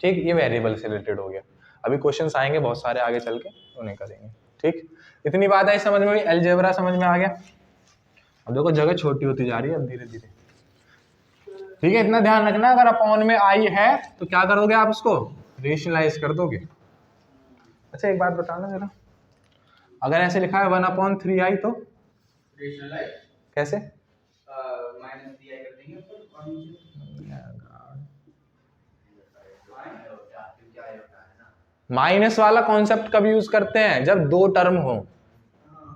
ठीक। ये वेरिएबल से रिलेटेड हो गया, अभी क्वेश्चंस आएंगे बहुत सारे आगे चल के, उन्हें करेंगे, ठीक। इतनी बात है समझ में, अलजेब्रा समझ में आ गया। अब देखो जगह छोटी होती जा रही है अब धीरे धीरे, ठीक है। इतना ध्यान रखना अगर अपॉन में आई है तो क्या करोगे आप, उसको रेशनलाइज कर दोगे। अच्छा एक बात बताना जरा, अगर ऐसे लिखा है 1/3i तो कैसे, माइनस वाला कॉन्सेप्ट कब यूज करते हैं? जब दो टर्म हो,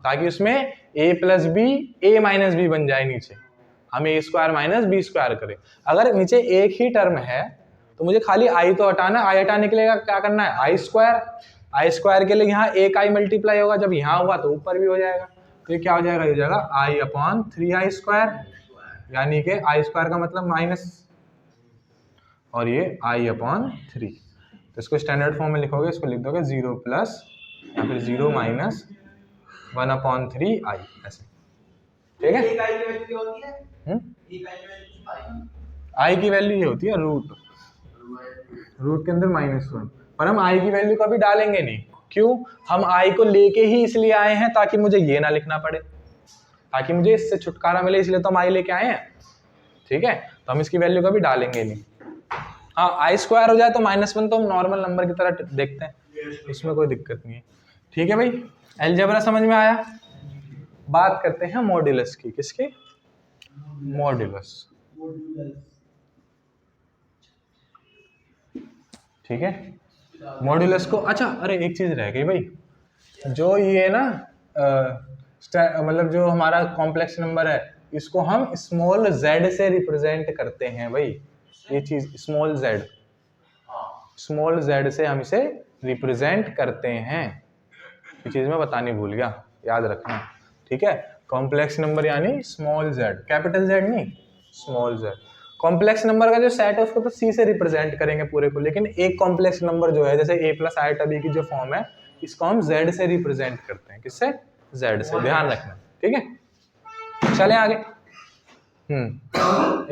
ताकि उसमें a plus B a minus B बन जाए नीचे, हम a square minus B square करें। अगर नीचे एक ही टर्म है तो मुझे खाली i तो हटाना है, i हटाने के लिए क्या करना है? आई स्क्वायर के लिए यहाँ एक i मल्टीप्लाई होगा, जब यहाँ हुआ तो ऊपर भी हो जाएगा, तो ये क्या हो जाएगा? ये हो जाएगा i अपॉन 3i स्क्वायर, यानी कि i स्क्वायर का मतलब माइनस, और ये i अपॉन 3। तो इसको स्टैंडर्ड फॉर्म में लिखोगे, इसको लिख दोगे 0 प्लस या फिर 0 माइनस 1/3i, ऐसे। ठीक है, i की वैल्यू ये होती है रूट के अंदर -1, पर हम i की वैल्यू कभी डालेंगे नहीं। क्यों? हम i को लेके ही इसलिए आए हैं ताकि मुझे ये ना लिखना पड़े, ताकि मुझे इससे छुटकारा मिले, इसलिए तो हम i लेके आए हैं। ठीक है, तो हम इसकी वैल्यू कभी डालेंगे नहीं। हाँ, आई स्क्वायर हो जाए तो -1 तो हम नॉर्मल नंबर की तरह देखते हैं, इसमें कोई दिक्कत नहीं है। ठीक है भाई, अलजेब्रा समझ में आया? बात करते हैं मॉड्यूलस की। किसकी? मॉड्यूलस। ठीक है, मॉड्यूलस को, अच्छा अरे एक चीज रह गई भाई, जो ये ना मतलब जो हमारा कॉम्प्लेक्स नंबर है, इसको हम स्मॉल z से रिप्रेजेंट करते हैं भाई। ये चीज स्मॉल z से हम इसे रिप्रेजेंट करते हैं, ये चीज मैं बतानी भूल गया, याद रखना। ठीक है, कॉम्प्लेक्स नंबर यानी स्मॉल z, कैपिटल Z नहीं, स्मॉल z। कॉम्प्लेक्स नंबर का जो सेट है उसको तो c से रिप्रेजेंट करेंगे पूरे को, लेकिन एक कॉम्प्लेक्स नंबर जो है, जैसे a प्लस आयोटा b की जो फॉर्म है, इसको हम z से रिप्रेजेंट करते हैं। किससे? z से, ध्यान रखना। ठीक है, चलें आगे।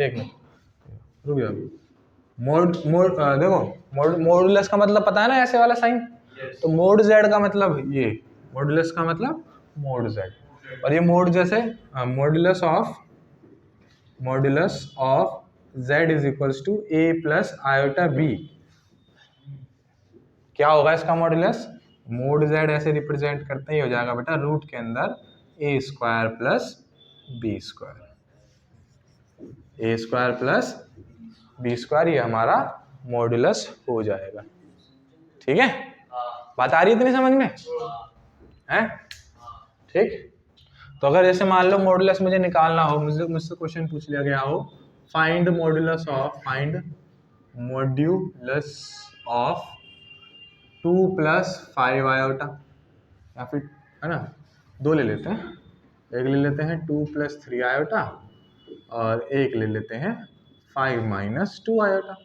एक मिनट रुक जाओ। देखो मॉडुलस का मतलब पता है ना, ऐसे वाला साइन। तो मोड z का मतलब ये, मॉडुलस का मतलब मोड z, और ये मोड जैसे modulus of z is equals to a plus iota b। क्या होगा इसका मॉडुलस? मोड z ऐसे रिप्रेजेंट करते ही हो जाएगा बेटा, रूट के अंदर a square plus b square, a square plus b square, ये हमारा मॉडुलस हो जाएगा। ठीक है, बात आ रही है इतनी समझ में? हैं? ठीक, तो अगर जैसे मान लो मॉडुलस मुझे निकालना हो, मुझसे क्वेश्चन पूछ लिया गया हो, find modulus of 2 plus 5 iota, या फिर है ना, दो ले लेते हैं, एक ले लेते हैं 2 प्लस 3 आयोटा, और एक ले लेते हैं 5 माइनस 2 आयोटा,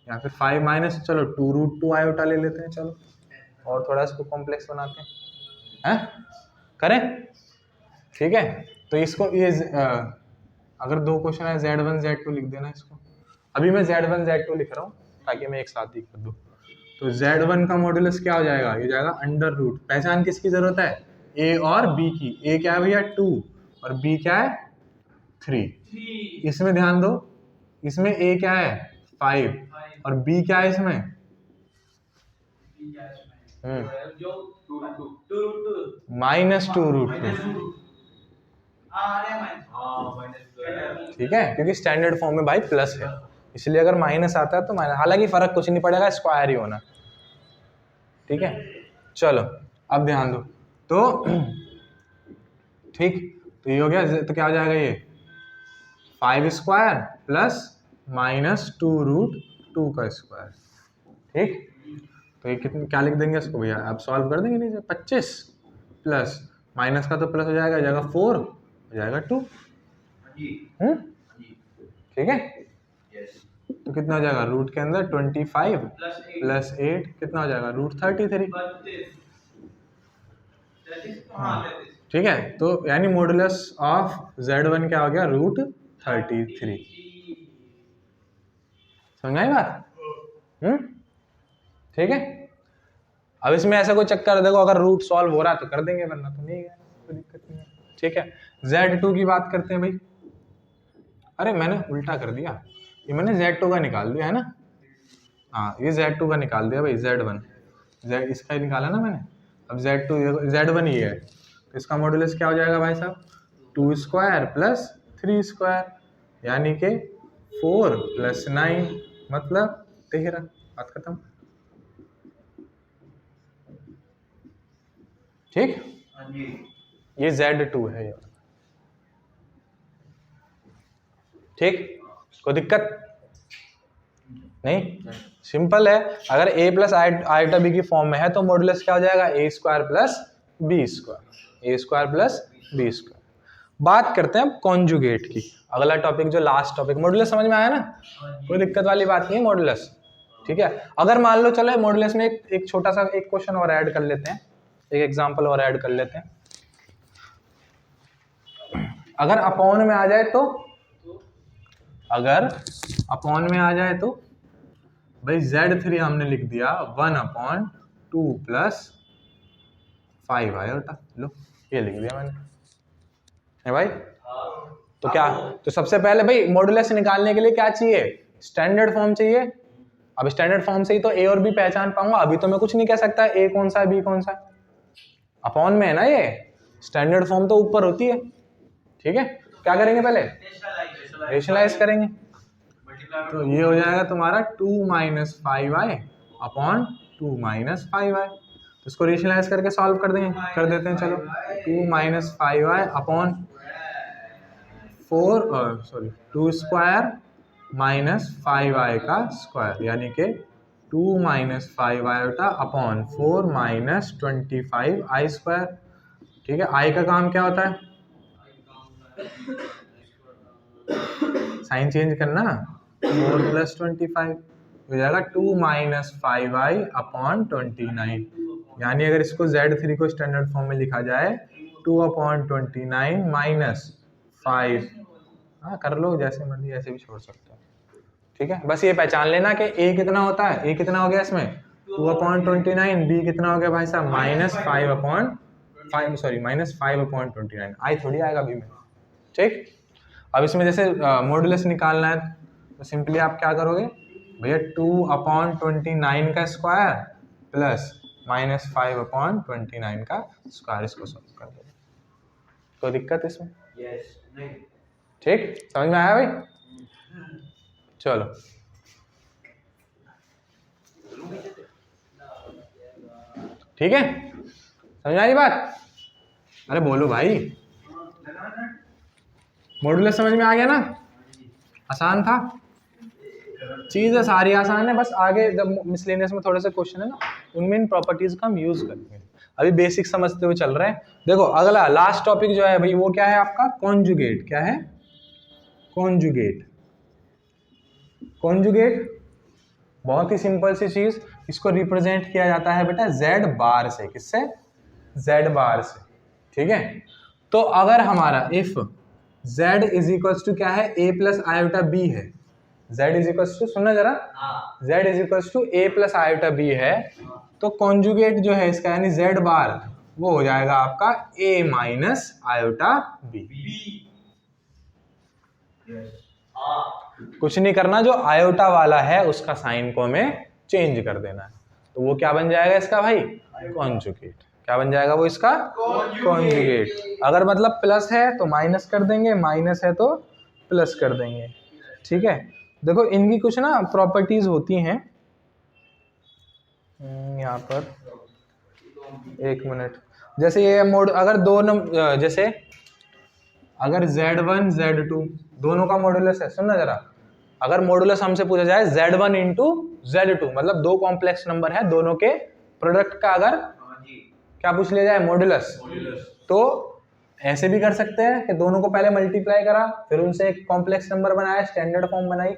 या फिर 5 माइनस, चलो 2 रूट 2 आयोटा ले लेते हैं। चलो और थोड़ा इसको कॉम्प्लेक्स बनाते हैं, करें? ठीक है, तो इसको ये अगर दो क्वेश्चन है Z1 Z2 लिख देना इसको। अभी मैं Z1 Z2 लिख रहा हूँ ताकि मैं एक साथ ही कर दूँ। तो Z1 का मॉडुलस क्या हो जाएगा? ये जाएगा अंडर रूट, पहचान किसकी जरूरत है? A और B की। A क्या है भैया? 2, और B क्या है? 3। इसमें ध्यान दो, इसमें A क्या है? 5, और B क्या है इसमें? -2 रूट 2। ठीक है, क्योंकि स्टैंडर्ड फॉर्म में भाई प्लस है, इसलिए अगर माइनस आता है तो माइनस, हालांकि फर्क कुछ नहीं पड़ेगा, स्क्वायर ही होना। ठीक है, चलो अब ध्यान दो, तो ठीक, तो ये हो गया, तो क्या हो जाएगा ये 5 स्क्वायर प्लस -2 रूट 2 का स्क्वायर। ठीक, तो ये कितने क्या लिख देंगे इसको भैया? अब सॉल्व कर देंगे नीचे, 25 प्लस माइनस का तो प्लस हो जाएगा 4, हो जाएगा 2। ठीक है, तो कितना हो जाएगा? रूट के अंदर 25 प्लस 8 कितना हो जाएगा? रूट 33। ठीक है, तो यानी मॉडुलस ऑफ Z1 क्या हो गया? रूट 33। समझ आई बात? ठीक है, अब इसमें ऐसा कोई चक्कर, देखो अगर रूट सॉल्व हो रहा है तो कर देंगे, वरना तो नहीं है, कोई दिक्कत नहीं है। ठीक है, Z2 की बात करते हैं भाई। अरे मैंने उल्टा कर दिया, ये मैंने Z2 का निकाल दिया है ना, हाँ ये Z2 का निकाल दिया भाई, Z1 इसका ही निकाला ना मैंने। अब Z1 ये है, तो इसका मॉडुलस क्या हो जाएगा भाई साहब? 2 स्क्वायर प्लस 3 स्क्वायर, यानी कि 4 प्लस 9 मतलब 13। बात खत्म। ठीक, ये Z2 है, ठीक, कोई दिक्कत नहीं, सिंपल है। अगर a प्लस आइटा बी की फॉर्म में है तो मॉडुलस क्या हो जाएगा, a square plus B square, a square plus B square. बात करते हैं अब कॉन्जुगेट की, अगला टॉपिक जो लास्ट टॉपिक। मॉडुलस समझ में आया ना, कोई दिक्कत वाली बात नहीं है मॉडुलस, ठीक है। अगर मान लो चलो मॉडुलस में एक छोटा सा एक क्वेश्चन और ऐड कर लेते हैं, एक एग्जांपल और ऐड कर लेते हैं। अगर अपॉन में आ जाए तो, अगर अपॉन में आ जाए तो भाई Z3 हमने लिख दिया 1/2 प्लस 5 आयोटा, लो ये लिख दिया मैंने, है भाई। तो क्या, तो सबसे पहले भाई मॉडुलस निकालने के लिए क्या चाहिए, स्टैंडर्ड फॉर्म चाहिए। अब स्टैंडर्ड फॉर्म से ही तो ए और बी पहचान पाऊंगा, अभी तो मैं कुछ नहीं कह सकता ए कौन सा है बी कौन सा है, अपॉन में है ना ये, स्टैंडर्ड फॉर्म तो ऊपर होती है, ठीक है। क्या करेंगे पहले, रेशनलाइज करेंगे, तो ये हो जाएगा तुम्हारा 2 - 5i अपॉन 2 - 5i। तो इसको रेशनलाइज करके सॉल्व कर देंगे, कर देते हैं चलो। 2 - 5i upon 2 square minus 5i का स्क्वायर, यानी कि 2 - 5i अपॉन 4 - 25i स्क्वायर, ठीक है। i का काम क्या होता है, साइन चेंज करना, 4 + 25 हो जाएगा 2 - 5i अपॉन 29, यानी अगर इसको Z3 को स्टैंडर्ड फॉर्म में लिखा जाए 2/29 माइनस 5, हाँ कर लो जैसे मर्जी, ऐसे भी छोड़ सकते हो, ठीक है। बस ये पहचान लेना कि a कितना होता है, a कितना हो गया इसमें 2/29, b कितना हो गया भाई साहब -5/29, आई थोड़ी आएगा b में, ठीक। अब इसमें जैसे मॉडुलस निकालना है तो सिंपली आप क्या करोगे भैया, 2/29 का स्क्वायर प्लस -5/29 का स्क्वायर, इसको सॉल्व कर दोगे, कोई दिक्कत इसमें, नहीं, ठीक, समझ में आया भाई। चलो ठीक है, समझ में आई बात, अरे बोलो भाई, मॉडुलस समझ में आ गया ना, आसान था, चीज़ें सारी आसान है, बस आगे जब मिसलेनियस में थोड़े से क्वेश्चन है ना, उनमें इन प्रॉपर्टीज का हम यूज करेंगे, अभी बेसिक समझते हुए चल रहे हैं। देखो अगला लास्ट टॉपिक जो है भाई वो क्या है आपका, कॉन्जुगेट। क्या है, कॉन्जुगेट। कॉन्जुगेट बहुत ही सिंपल सी चीज, इसको रिप्रेजेंट किया जाता है बेटा Z बार से, किससे, Z बार से, ठीक है। तो अगर हमारा if Z is equal to क्या है, a प्लस आयोटा b है, Z इज इक्वल टू, सुनना जरा, Z is equal to a plus iota b है, तो कॉन्जुगेट जो है इसका यानी Z बार वो हो जाएगा आपका a माइनस आयोटा b। कुछ नहीं करना, जो आयोटा वाला है उसका साइन को हमें चेंज कर देना है, तो वो क्या बन जाएगा इसका भाई, कॉन्जुगेट। क्या बन जाएगा वो इसका, कॉन्जुगेट। अगर मतलब प्लस है तो माइनस कर देंगे, माइनस है तो प्लस कर देंगे, ठीक है। देखो इनकी कुछ ना प्रॉपर्टीज होती हैं, यहाँ पर एक मिनट, जैसे ये मोड अगर दो जैसे अगर Z1 Z2 दोनों का मॉडुलस है, सुनना जरा, अगर मॉडुलस हमसे पूछा जाए Z1 इंटू Z2, मतलब दो कॉम्प्लेक्स नंबर है, दोनों के प्रोडक्ट का अगर क्या पूछ लिया जाए, मॉडुलस, तो ऐसे भी कर सकते हैं कि दोनों को पहले मल्टीप्लाई करा, फिर उनसे एक कॉम्प्लेक्स नंबर बनाया, स्टैंडर्ड फॉर्म बनाई,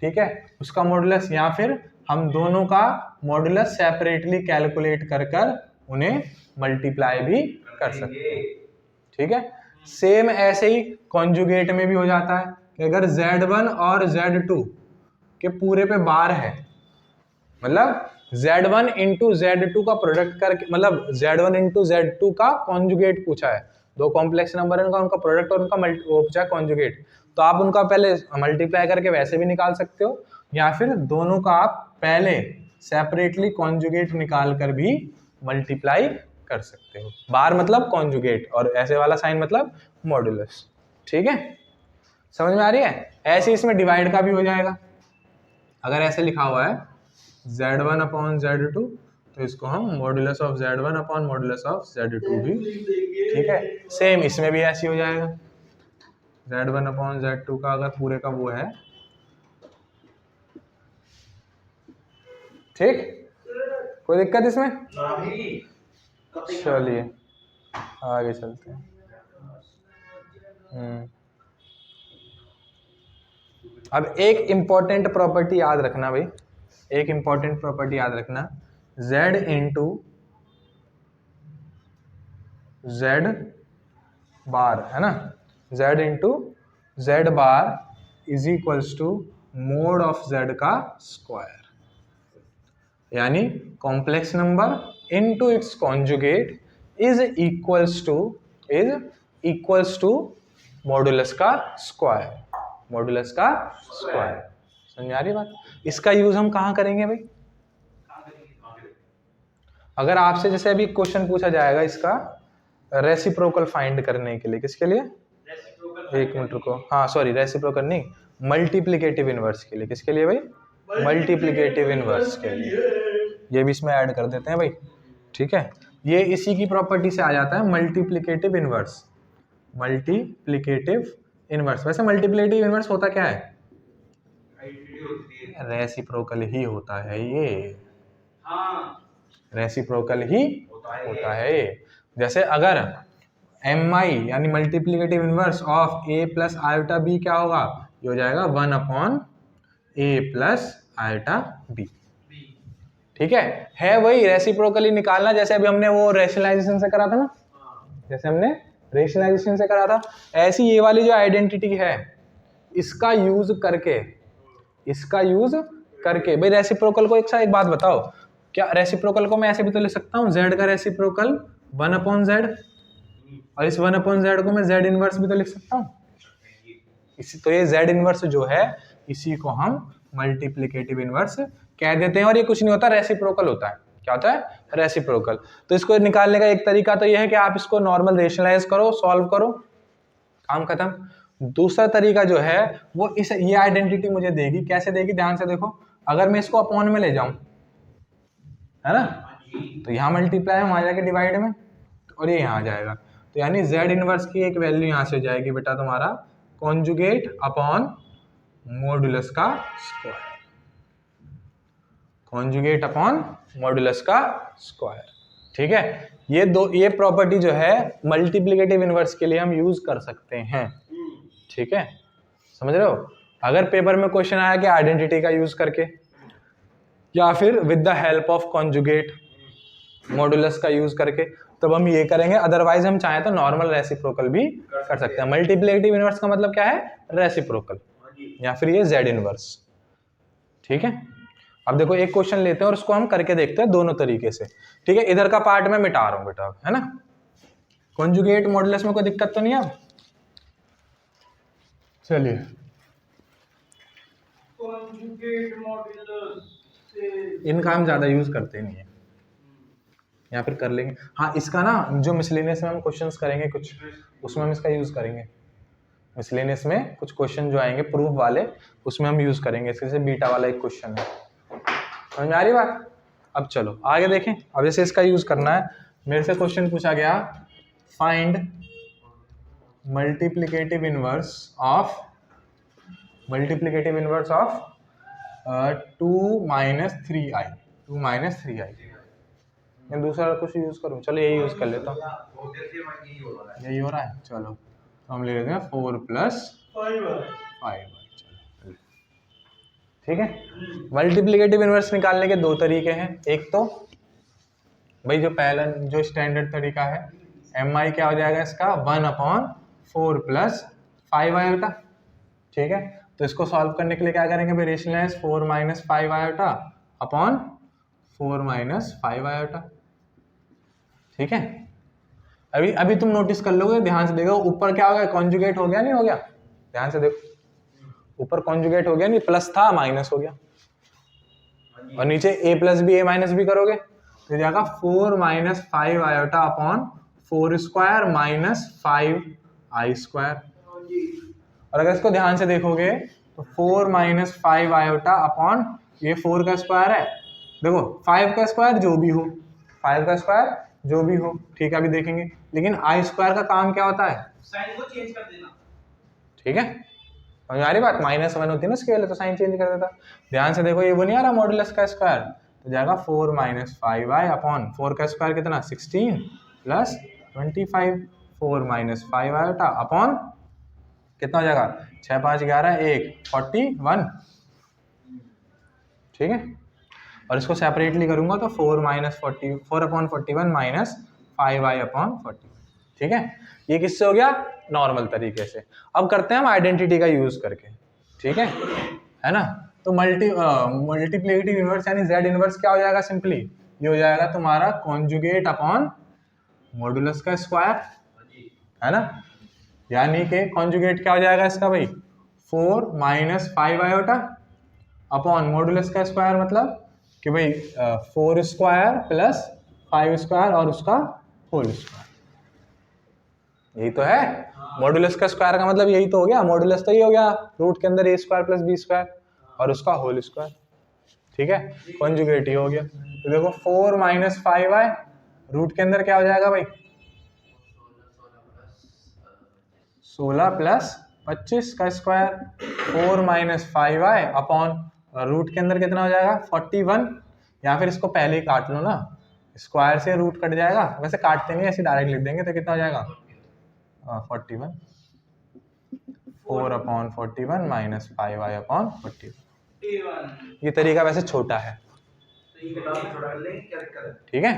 ठीक है, उसका मॉडुलस, या फिर हम दोनों का मॉडुलस सेपरेटली कैलकुलेट कर कर उन्हें मल्टीप्लाई भी कर सकते हैं, ठीक है। सेम ऐसे ही कॉन्जुगेट में भी हो जाता है कि अगर Z1 और Z2 के पूरे पे बार है, मतलब Z1 इंटू Z2 का प्रोडक्ट करके, मतलब Z1 इंटू Z2 का कॉन्जुगेट पूछा है, दो कॉम्प्लेक्स नंबर है उनका प्रोडक्ट और उनका वो पूछा है कॉन्जुगेट, तो आप उनका पहले मल्टीप्लाई करके वैसे भी निकाल सकते हो, या फिर दोनों का आप पहले सेपरेटली कॉन्जुगेट निकाल कर भी मल्टीप्लाई कर सकते हो। बार मतलब कॉन्जुगेट और ऐसे वाला साइन मतलब मॉडुलस, ठीक है, समझ में आ रही है। ऐसे इसमें डिवाइड का भी हो जाएगा, अगर ऐसे लिखा हुआ है Z1 अपॉन Z2 तो इसको हम modulus of z1 upon modulus of z2 भी, ठीक है। सेम इसमें भी ऐसे हो जाएगा, z1 अपॉन z2 का अगर पूरे का वो है, ठीक, कोई दिक्कत इसमें? चलिए आगे चलते हैं। अब एक इंपॉर्टेंट प्रॉपर्टी याद रखना भाई, एक इंपॉर्टेंट प्रॉपर्टी याद रखना, z इंटू z बार है ना, z into z bar is equals to mod of z का स्क्वायर, यानी complex number into its conjugate is equals to modulus का स्क्वायर, मॉडुलस का स्क्वायर। समझ आ रही बात? इसका यूज हम कहाँ करेंगे भाई? अगर आपसे जैसे अभी क्वेश्चन पूछा जाएगा इसका रेसिप्रोकल फाइंड करने के लिए, किसके लिए? एक मिनट रुको, हाँ सॉरी रेसिप्रोकल नहीं, मल्टीप्लिकेटिव इनवर्स के लिए। किसके लिए भाई? मल्टीप्लिकेटिव इनवर्स के लिए। ये भी इसमें ऐड कर देते हैं भाई, ठीक है। ये इसी की प्रॉपर्टी से आ जाता है मल्टीप्लिकेटिव इनवर्स, मल्टीप्लिकेटिव इनवर्स। वैसे मल्टीप्लिकेटिव इनवर्स होता क्या है? रेसिप्रोकल ही होता है ये, रेसिप्रोकल ही होता है ये। जैसे अगर mi यानी multiplicative inverse of a plus iota b क्या होगा? ये हो जाएगा 1 upon a plus iota b, ठीक है वही रेसिप्रोकली निकालना, जैसे अभी हमने वो रेशनलाइजेशन से करा था ना, जैसे हमने रेशनलाइजेशन से करा था, ऐसी ये वाली जो आइडेंटिटी है इसका यूज करके भाई रेसिप्रोकल को एक बात बताओ, क्या रेसिप्रोकल को मैं ऐसे भी तो लिख सकता हूँ, z का रेसिप्रोकल 1 अपॉन z, और इस 1 अपॉन z को मैं z इनवर्स भी तो लिख सकता हूँ। इसी तो ये z इनवर्स जो है इसी को हम मल्टीप्लिकेटिव इनवर्स कह देते हैं, और ये कुछ नहीं होता, रेसिप्रोकल होता है। क्या होता है? रेसिप्रोकल। तो इसको निकालने का एक तरीका तो ये है कि आप इसको नॉर्मल रेशनलाइज करो, सॉल्व करो, काम खत्म। दूसरा तरीका जो है वो ये आइडेंटिटी मुझे देगी, कैसे देगी? ध्यान से देखो, अगर मैं इसको अपॉन में ले जाऊं, है ना, तो यहाँ मल्टीप्लाई है, वहां जाके डिवाइड में, और ये यहाँ आ जाएगा। तो यानी z इनवर्स की एक वैल्यू यहाँ से हो जाएगी बेटा तुम्हारा कॉन्जुगेट अपॉन मॉडुलस का स्क्वायर, कॉन्जुगेट अपॉन मॉडुलस का स्क्वायर, ठीक है। ये प्रॉपर्टी जो है मल्टीप्लिकेटिव इनवर्स के लिए हम यूज कर सकते हैं, ठीक है, समझ रहे हो। अगर पेपर में क्वेश्चन आया कि आइडेंटिटी का यूज करके या फिर with the help of conjugate modulus का यूज करके, तब हम ये करेंगे, अदरवाइज हम चाहें तो नॉर्मल रेसिप्रोकल भी कर सकते हैं। मल्टीप्लिकेटिव इनवर्स का मतलब क्या है? रेसिप्रोकल, या फिर ये z इनवर्स, ठीक है। अब देखो एक क्वेश्चन लेते हैं और उसको हम करके देखते हैं दोनों तरीके से, ठीक है। इधर का पार्ट मैं मिटा रहा हूं बेटा, है ना। कॉन्जुगेट मॉडुलस में कोई दिक्कत तो नहीं है? चलिए इनका हम ज्यादा यूज करते नहीं है, या फिर कर लेंगे। हाँ इसका ना जो मिसलेनियस में हम क्वेश्चंस करेंगे कुछ, उसमें हम इसका यूज करेंगे। मिसलेनियस में कुछ क्वेश्चन जो आएंगे प्रूफ वाले, उसमें हम यूज करेंगे। इसके जैसे बीटा वाला एक क्वेश्चन है, समझ में आ रही बात? अब चलो आगे देखें। अब जैसे इसका यूज करना है, मेरे से क्वेश्चन पूछा गया find multiplicative inverse of 2 minus 3i, 2 minus 3i। मैं दूसरा कुछ यूज करूं? चलो यही यूज कर लेता हूँ, यही हो रहा है। चलो तो हम ले लेते हैं 4 प्लस 5, ठीक है। मल्टीप्लिकेटिव इनवर्स निकालने के दो तरीके हैं। एक तो भाई जो पहला जो स्टैंडर्ड तरीका है, mi क्या हो जाएगा इसका 1 अपॉन 4 प्लस 5 आयोटा, ठीक है। तो इसको सॉल्व करने के लिए क्या करेंगे भाई? Rationalise 4 minus 5 iota upon 4 minus 5 iota, ठीक है। अभी तुम नोटिस कर लोगे, ध्यान से देखो, ऊपर क्या हो गया? कॉन्जुगेट हो गया नहीं हो गया? ध्यान से देखो, ऊपर कॉन्जुगेट हो गया नहीं, प्लस था माइनस हो गया, और नीचे a plus B a minus B करोगे तो जाएगा 4 minus 5 iota upon 4 square minus 5 I square. और अगर इसको ध्यान से देखोगे तो 4 माइनस 5 आयोटा अपॉन ये 4 का स्क्वायर है, देखो 5 का स्क्वायर जो भी हो, 5 का स्क्वायर जो भी हो, ठीक है अभी देखेंगे। लेकिन आई स्क्वायर का काम क्या होता है, साइन को चेंज कर देना, ठीक है समझ आ रही बात, -1 होती है ना स्केल, तो साइन चेंज कर देता। ध्यान से देखो ये वो नहीं आ रहा मॉडुलस का स्क्वायर, तो जाएगा 4 - 5i अपॉन 4 का स्क्वायर कितना 16 प्लस 25, 4 - 5i अपॉन कितना हो जाएगा 6 5 11 1 41, ठीक है। और इसको सेपरेटली करूंगा तो 4 अपॉन 41 माइनस 5i अपॉन 40, ठीक है। ये किससे हो गया, नॉर्मल तरीके से। अब करते हैं हम आइडेंटिटी का यूज करके, ठीक है ना। तो मल्टीप्लिकेटिव इनवर्स यानी z इनवर्स क्या हो जाएगा, सिंपली ये हो जाएगा तुम्हारा कॉन्जुगेट अपॉन मॉडुलस का स्क्वायर, है ना। यानी कि कॉन्जुगेट क्या हो जाएगा इसका भाई, 4 - 5i अपॉन मॉडुलस का स्क्वायर, मतलब कि भाई 4 स्क्वायर प्लस 5 स्क्वायर और उसका होल स्क्वायर, यही तो है। मॉडुलस का स्क्वायर का मतलब यही तो हो गया, मॉडुलस तो ये हो गया रूट के अंदर a square plus b square और उसका होल स्क्वायर, ठीक है। कॉन्जुगेट ही हो गया। तो देखो 4 - 5i रूट के अंदर क्या हो जाएगा भाई, 16 प्लस 25 का स्क्वायर, 4 - 5i अपॉन रूट के अंदर कितना हो जाएगा 41, या फिर इसको पहले ही काट लो ना, स्क्वायर से रूट कट जाएगा, वैसे काटते नहीं ऐसे डायरेक्ट लिख देंगे, तो कितना हो जाएगा 41, 4 अपॉन 41 माइनस 5i अपॉन 41। ये तरीका वैसे छोटा है, ठीक है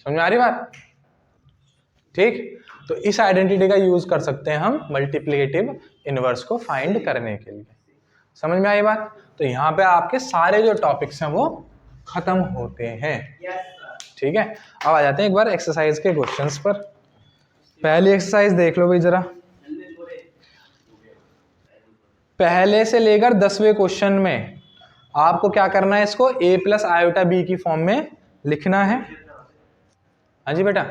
समझ में आ रही बात, ठीक। तो इस आइडेंटिटी का यूज कर सकते हैं हम मल्टीप्लिकेटिव इनवर्स को फाइंड करने के लिए, समझ में आई बात। तो यहाँ पे आपके सारे जो टॉपिक्स हैं वो खत्म होते हैं, ठीक है। अब आ जाते हैं एक बार एक्सरसाइज के क्वेश्चंस पर। पहली एक्सरसाइज देख लो भाई जरा, पहले से लेकर 10वें क्वेश्चन में आपको क्या करना है, इसको a प्लस आयोटा बी की फॉर्म में लिखना है। हाँ जी बेटा,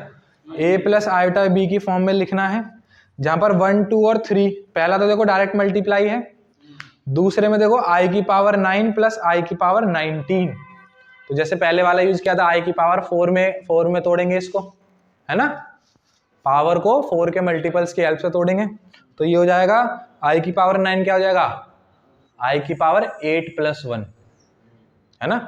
a प्लस आयोटा बी की फॉर्म में लिखना है, जहां पर 1 2 और 3, पहला तो देखो डायरेक्ट मल्टीप्लाई है, दूसरे में देखो i की पावर 9 प्लस i की पावर 19। तो जैसे पहले वाला यूज किया था i की पावर 4 में तोड़ेंगे इसको, है ना, पावर को 4 के मल्टीपल्स की हेल्प से तोड़ेंगे, तो ये हो जाएगा i की पावर 9 क्या हो जाएगा i की पावर 8 + 1, है ना,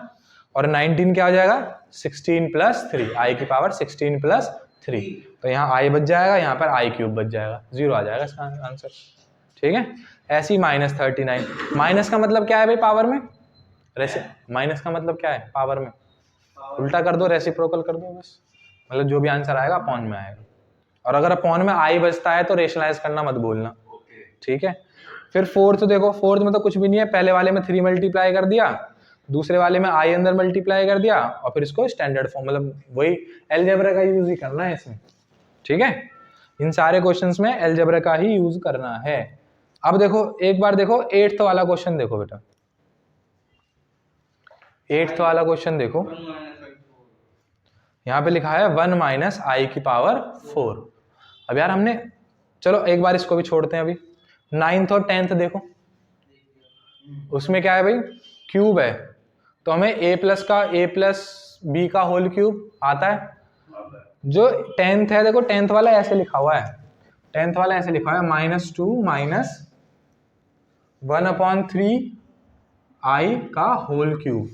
और 19 क्या हो जाएगा 16 + 3, i की पावर 16 + 3। तो यहाँ i बच जाएगा, यहाँ पर i³ बच जाएगा, 0 आ जाएगा इसका आंसर, ठीक है। ऐसी -39, माइनस का मतलब क्या है भाई पावर में, माइनस का मतलब क्या है पावर में, उल्टा कर दो, रेसिप्रोकल कर दो बस, मतलब जो भी आंसर आएगा अपॉन में आएगा। और अगर अपॉन में i बचता है तो रेशनलाइज करना मत भूलना, ठीक है। फिर फोर्थ देखो, फोर्थ में तो कुछ भी नहीं है, पहले वाले में 3 मल्टीप्लाई कर दिया, दूसरे वाले में i अंदर मल्टीप्लाई कर दिया, और फिर इसको स्टैंडर्ड फॉर्म, मतलब वही अलजेब्रा का यूज ही करना है इसमें, ठीक है। इन सारे क्वेश्चंस में अलजेब्रा का ही यूज करना है। अब देखो एक बार देखो 8th वाला क्वेश्चन देखो बेटा, 8th वाला क्वेश्चन देखो, यहाँ पे लिखा है 1 - i की पावर 4। अब यार हमने, चलो एक बार इसको भी छोड़ते हैं अभी, 9th और 10th देखो, उसमें क्या है भाई क्यूब है, तो हमें a प्लस b का होल क्यूब आता है। जो 10th है देखो, 10th वाला ऐसे लिखा हुआ है, 10th वाला ऐसे लिखा है -2 - 1/3 i का होल क्यूब।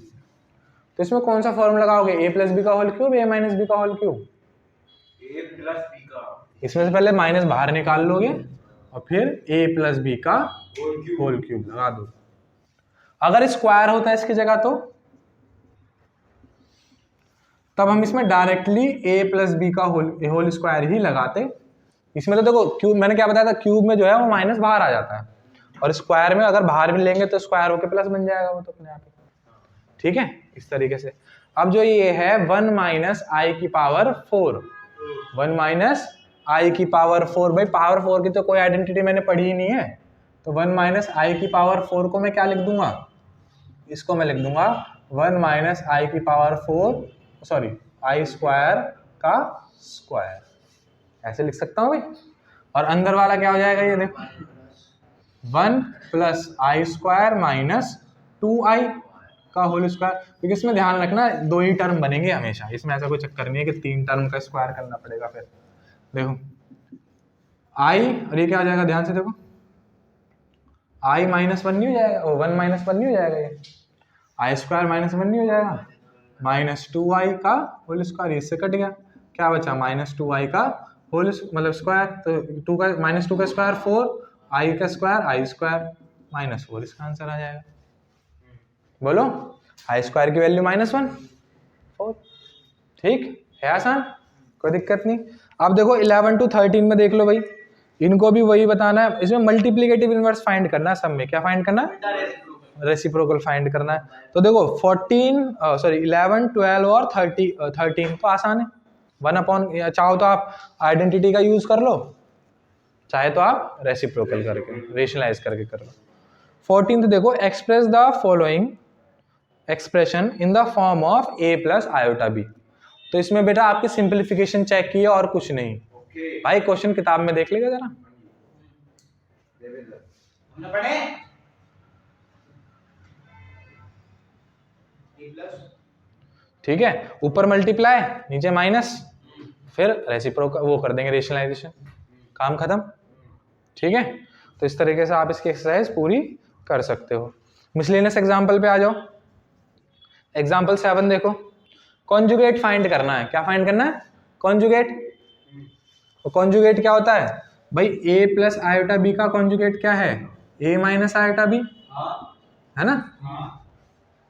तो इसमें कौन सा फॉर्मूला लगाओगे, a प्लस बी का whole cube, a minus B का whole cube, a plus b का, इसमें से पहले माइनस बाहर निकाल लोगे और फिर a प्लस बी का होल क्यूब लगा दो। अगर स्क्वायर होता है इसकी जगह तो तब हम इसमें डायरेक्टली a प्लस बी का होल स्क्वायर ही लगाते। इसमें तो देखो क्यूब, मैंने क्या बताया था, क्यूब में जो है वो माइनस बाहर आ जाता है, और स्क्वायर में अगर बाहर भी लेंगे तो स्क्वायर होके प्लस बन जाएगा वो तो अपने आप, ठीक है इस तरीके से। अब जो ये है 1 - i की पावर 4, 1 - i की पावर 4, भाई पावर 4 की तो कोई आइडेंटिटी मैंने पढ़ी ही नहीं है, तो 1 - i की पावर 4 को मैं क्या लिख दूंगा, इसको मैं लिख दूंगा 1 - i की पावर 4, सॉरी i स्क्वायर का स्क्वायर, ऐसे लिख सकता हूँ भाई। और अंदर वाला क्या हो जाएगा, ये देखो 1 + i² - 2i, का होल स्क्वायर, क्योंकि इसमें ध्यान रखना 2 ही टर्म बनेंगे हमेशा, इसमें ऐसा कोई चक्कर नहीं है कि 3 टर्म का स्क्वायर करना पड़ेगा। फिर देखो आई, और ये क्या हो जाएगा, ध्यान से देखो, आई -1 नहीं हो जाएगा, 1 - 1 नहीं हो जाएगा, ये आई स्क्वायर -1 नहीं हो जाएगा, -2i का होल स्क्वायर, इससे कट गया, क्या बचा, -2i का होल मतलब स्क्वायर, तो 2 का -2 का स्क्वायर 4, i का स्क्वायर i स्क्वायर -4, इसका आंसर आ जाएगा। बोलो i स्क्वायर की वैल्यू -1 4, ठीक है, आसान, कोई दिक्कत नहीं। अब देखो 11 to 13 में देख लो भाई, इनको भी वही बताना है, इसमें मल्टीप्लिकेटिव इनवर्स फाइंड करना है, सब में क्या फाइंड करना है, रेसिप्रोकल फाइंड करना है। तो देखो 11 12 और 13 तो आसान है, 1/, चाहो तो आप आइडेंटिटी का यूज कर लो, चाहे तो आप रेसिप्रोकल करके रेशनलाइज करके कर लो। 14 तो देखो, express the following expression in the form of a + i/b। तो इसमें बेटा आपकी सिंप्लीफिकेशन चेक की है और कुछ नहीं। भाई क्वेश्चन किताब में देख लेगा जरा, हमने पढ़े ठीक है, ऊपर मल्टीप्लाई नीचे माइनस, फिर रेसिप्रोकल वो कर देंगे रेशनलाइजेशन, काम खत्म, ठीक है। तो इस तरीके से आप इसकी एक्सरसाइज पूरी कर सकते हो। मिसलेनियस एग्जांपल पे आ जाओ, एग्जांपल 7 देखो, कॉन्जुगेट फाइंड करना है, क्या फाइंड करना है, कॉन्जुगेट। तो कॉन्जुगेट क्या होता है भाई, a + i/b का कॉन्जुगेट क्या है, a - i/b, है ना,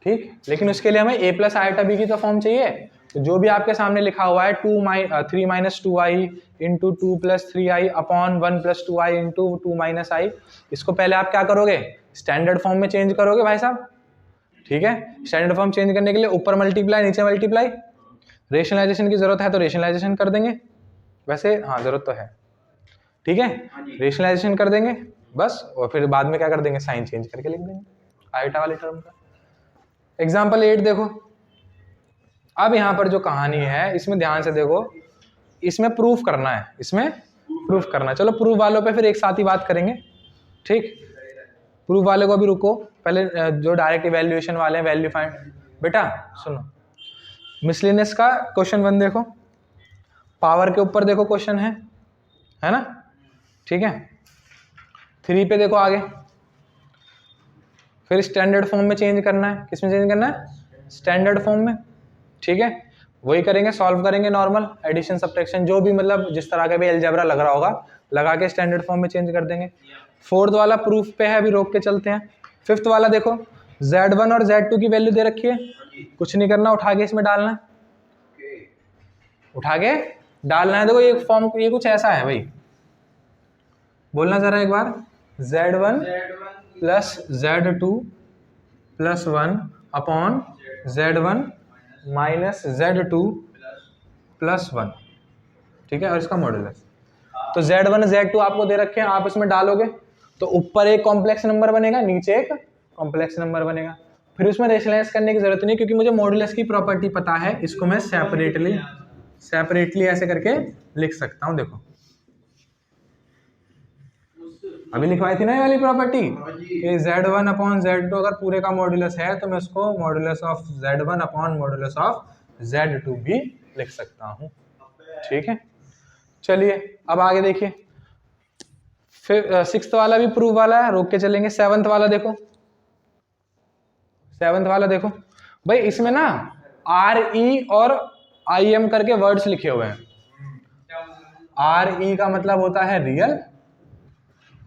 ठीक। लेकिन उसके लिए हमें a + i/b की तो फॉर्म चाहिए, तो जो भी आपके सामने लिखा हुआ है 3 - 2i × 2 + 3i upon 1 + 2i × 2 - i, इसको पहले आप क्या करोगे, स्टैंडर्ड फॉर्म में चेंज करोगे भाई साहब, ठीक है। स्टैंडर्ड फॉर्म चेंज करने के लिए ऊपर मल्टीप्लाई नीचे मल्टीप्लाई, रेशनलाइजेशन की जरूरत है तो रेशनलाइजेशन कर देंगे, वैसे हाँ जरूरत तो है, ठीक है, रेशनलाइजेशन कर देंगे बस, और फिर बाद में क्या कर देंगे, साइन चेंज करके लिख देंगे आइटा वाले टर्म का। एग्जाम्पल 8 देखो, अब यहाँ पर जो कहानी है इसमें ध्यान से देखो, इसमें प्रूफ करना है, इसमें प्रूफ करना है। चलो प्रूफ वालों पे फिर एक साथ ही बात करेंगे, ठीक। प्रूफ वाले को भी रुको, पहले जो डायरेक्ट इवैल्यूएशन वाले हैं वैल्यू फाइंड, बेटा सुनो, मिसलेनियस का क्वेश्चन 1 देखो, पावर के ऊपर देखो क्वेश्चन है ना, ठीक है। 3 पे देखो आगे, फिर स्टैंडर्ड फॉर्म में चेंज करना है, किस में चेंज करना है, स्टैंडर्ड फॉर्म में, ठीक है। वही करेंगे, सॉल्व करेंगे नॉर्मल एडिशन सब्ट्रैक्शन, जो भी मतलब जिस तरह का भी अलजेब्रा लग रहा होगा लगा के स्टैंडर्ड फॉर्म में चेंज कर देंगे। 4th वाला प्रूफ पे है, अभी रोक के चलते हैं। 5th वाला देखो, Z1 और Z2 की वैल्यू दे रखी है, कुछ नहीं करना, उठा के इसमें डालना है, उठा के डालना है। देखो ये फॉर्म, ये कुछ ऐसा है भाई, बोलना जरा एक बार, Z1 + Z2 + 1 upon Z1 - Z2 + 1, ठीक है, और इसका मॉडुलस। तो Z1 Z2 आपको दे रखे हैं, आप इसमें डालोगे तो ऊपर एक कॉम्प्लेक्स नंबर बनेगा, नीचे एक कॉम्प्लेक्स नंबर बनेगा। फिर उसमें रेशनलाइज करने की जरूरत नहीं, क्योंकि मुझे मॉडुलस की प्रॉपर्टी पता है, इसको मैं सेपरेटली ऐसे करके लिख सकता हूं। देखो अभी लिखवाई थी ना ये वाली प्रॉपर्टी कि Z1 अपॉन Z2 अगर पूरे का मॉडुलस है तो मैं उसको modulus of Z1 upon modulus of Z2 भी लिख सकता हूं, ठीक है। चलिए अब आगे देखिए, फिर 6th वाला भी प्रूफ वाला है, रोक के चलेंगे। 7th वाला देखो, 7th वाला देखो भाई, इसमें ना RE और IM करके वर्ड्स लिखे हुए हैं। RE का मतलब होता है रियल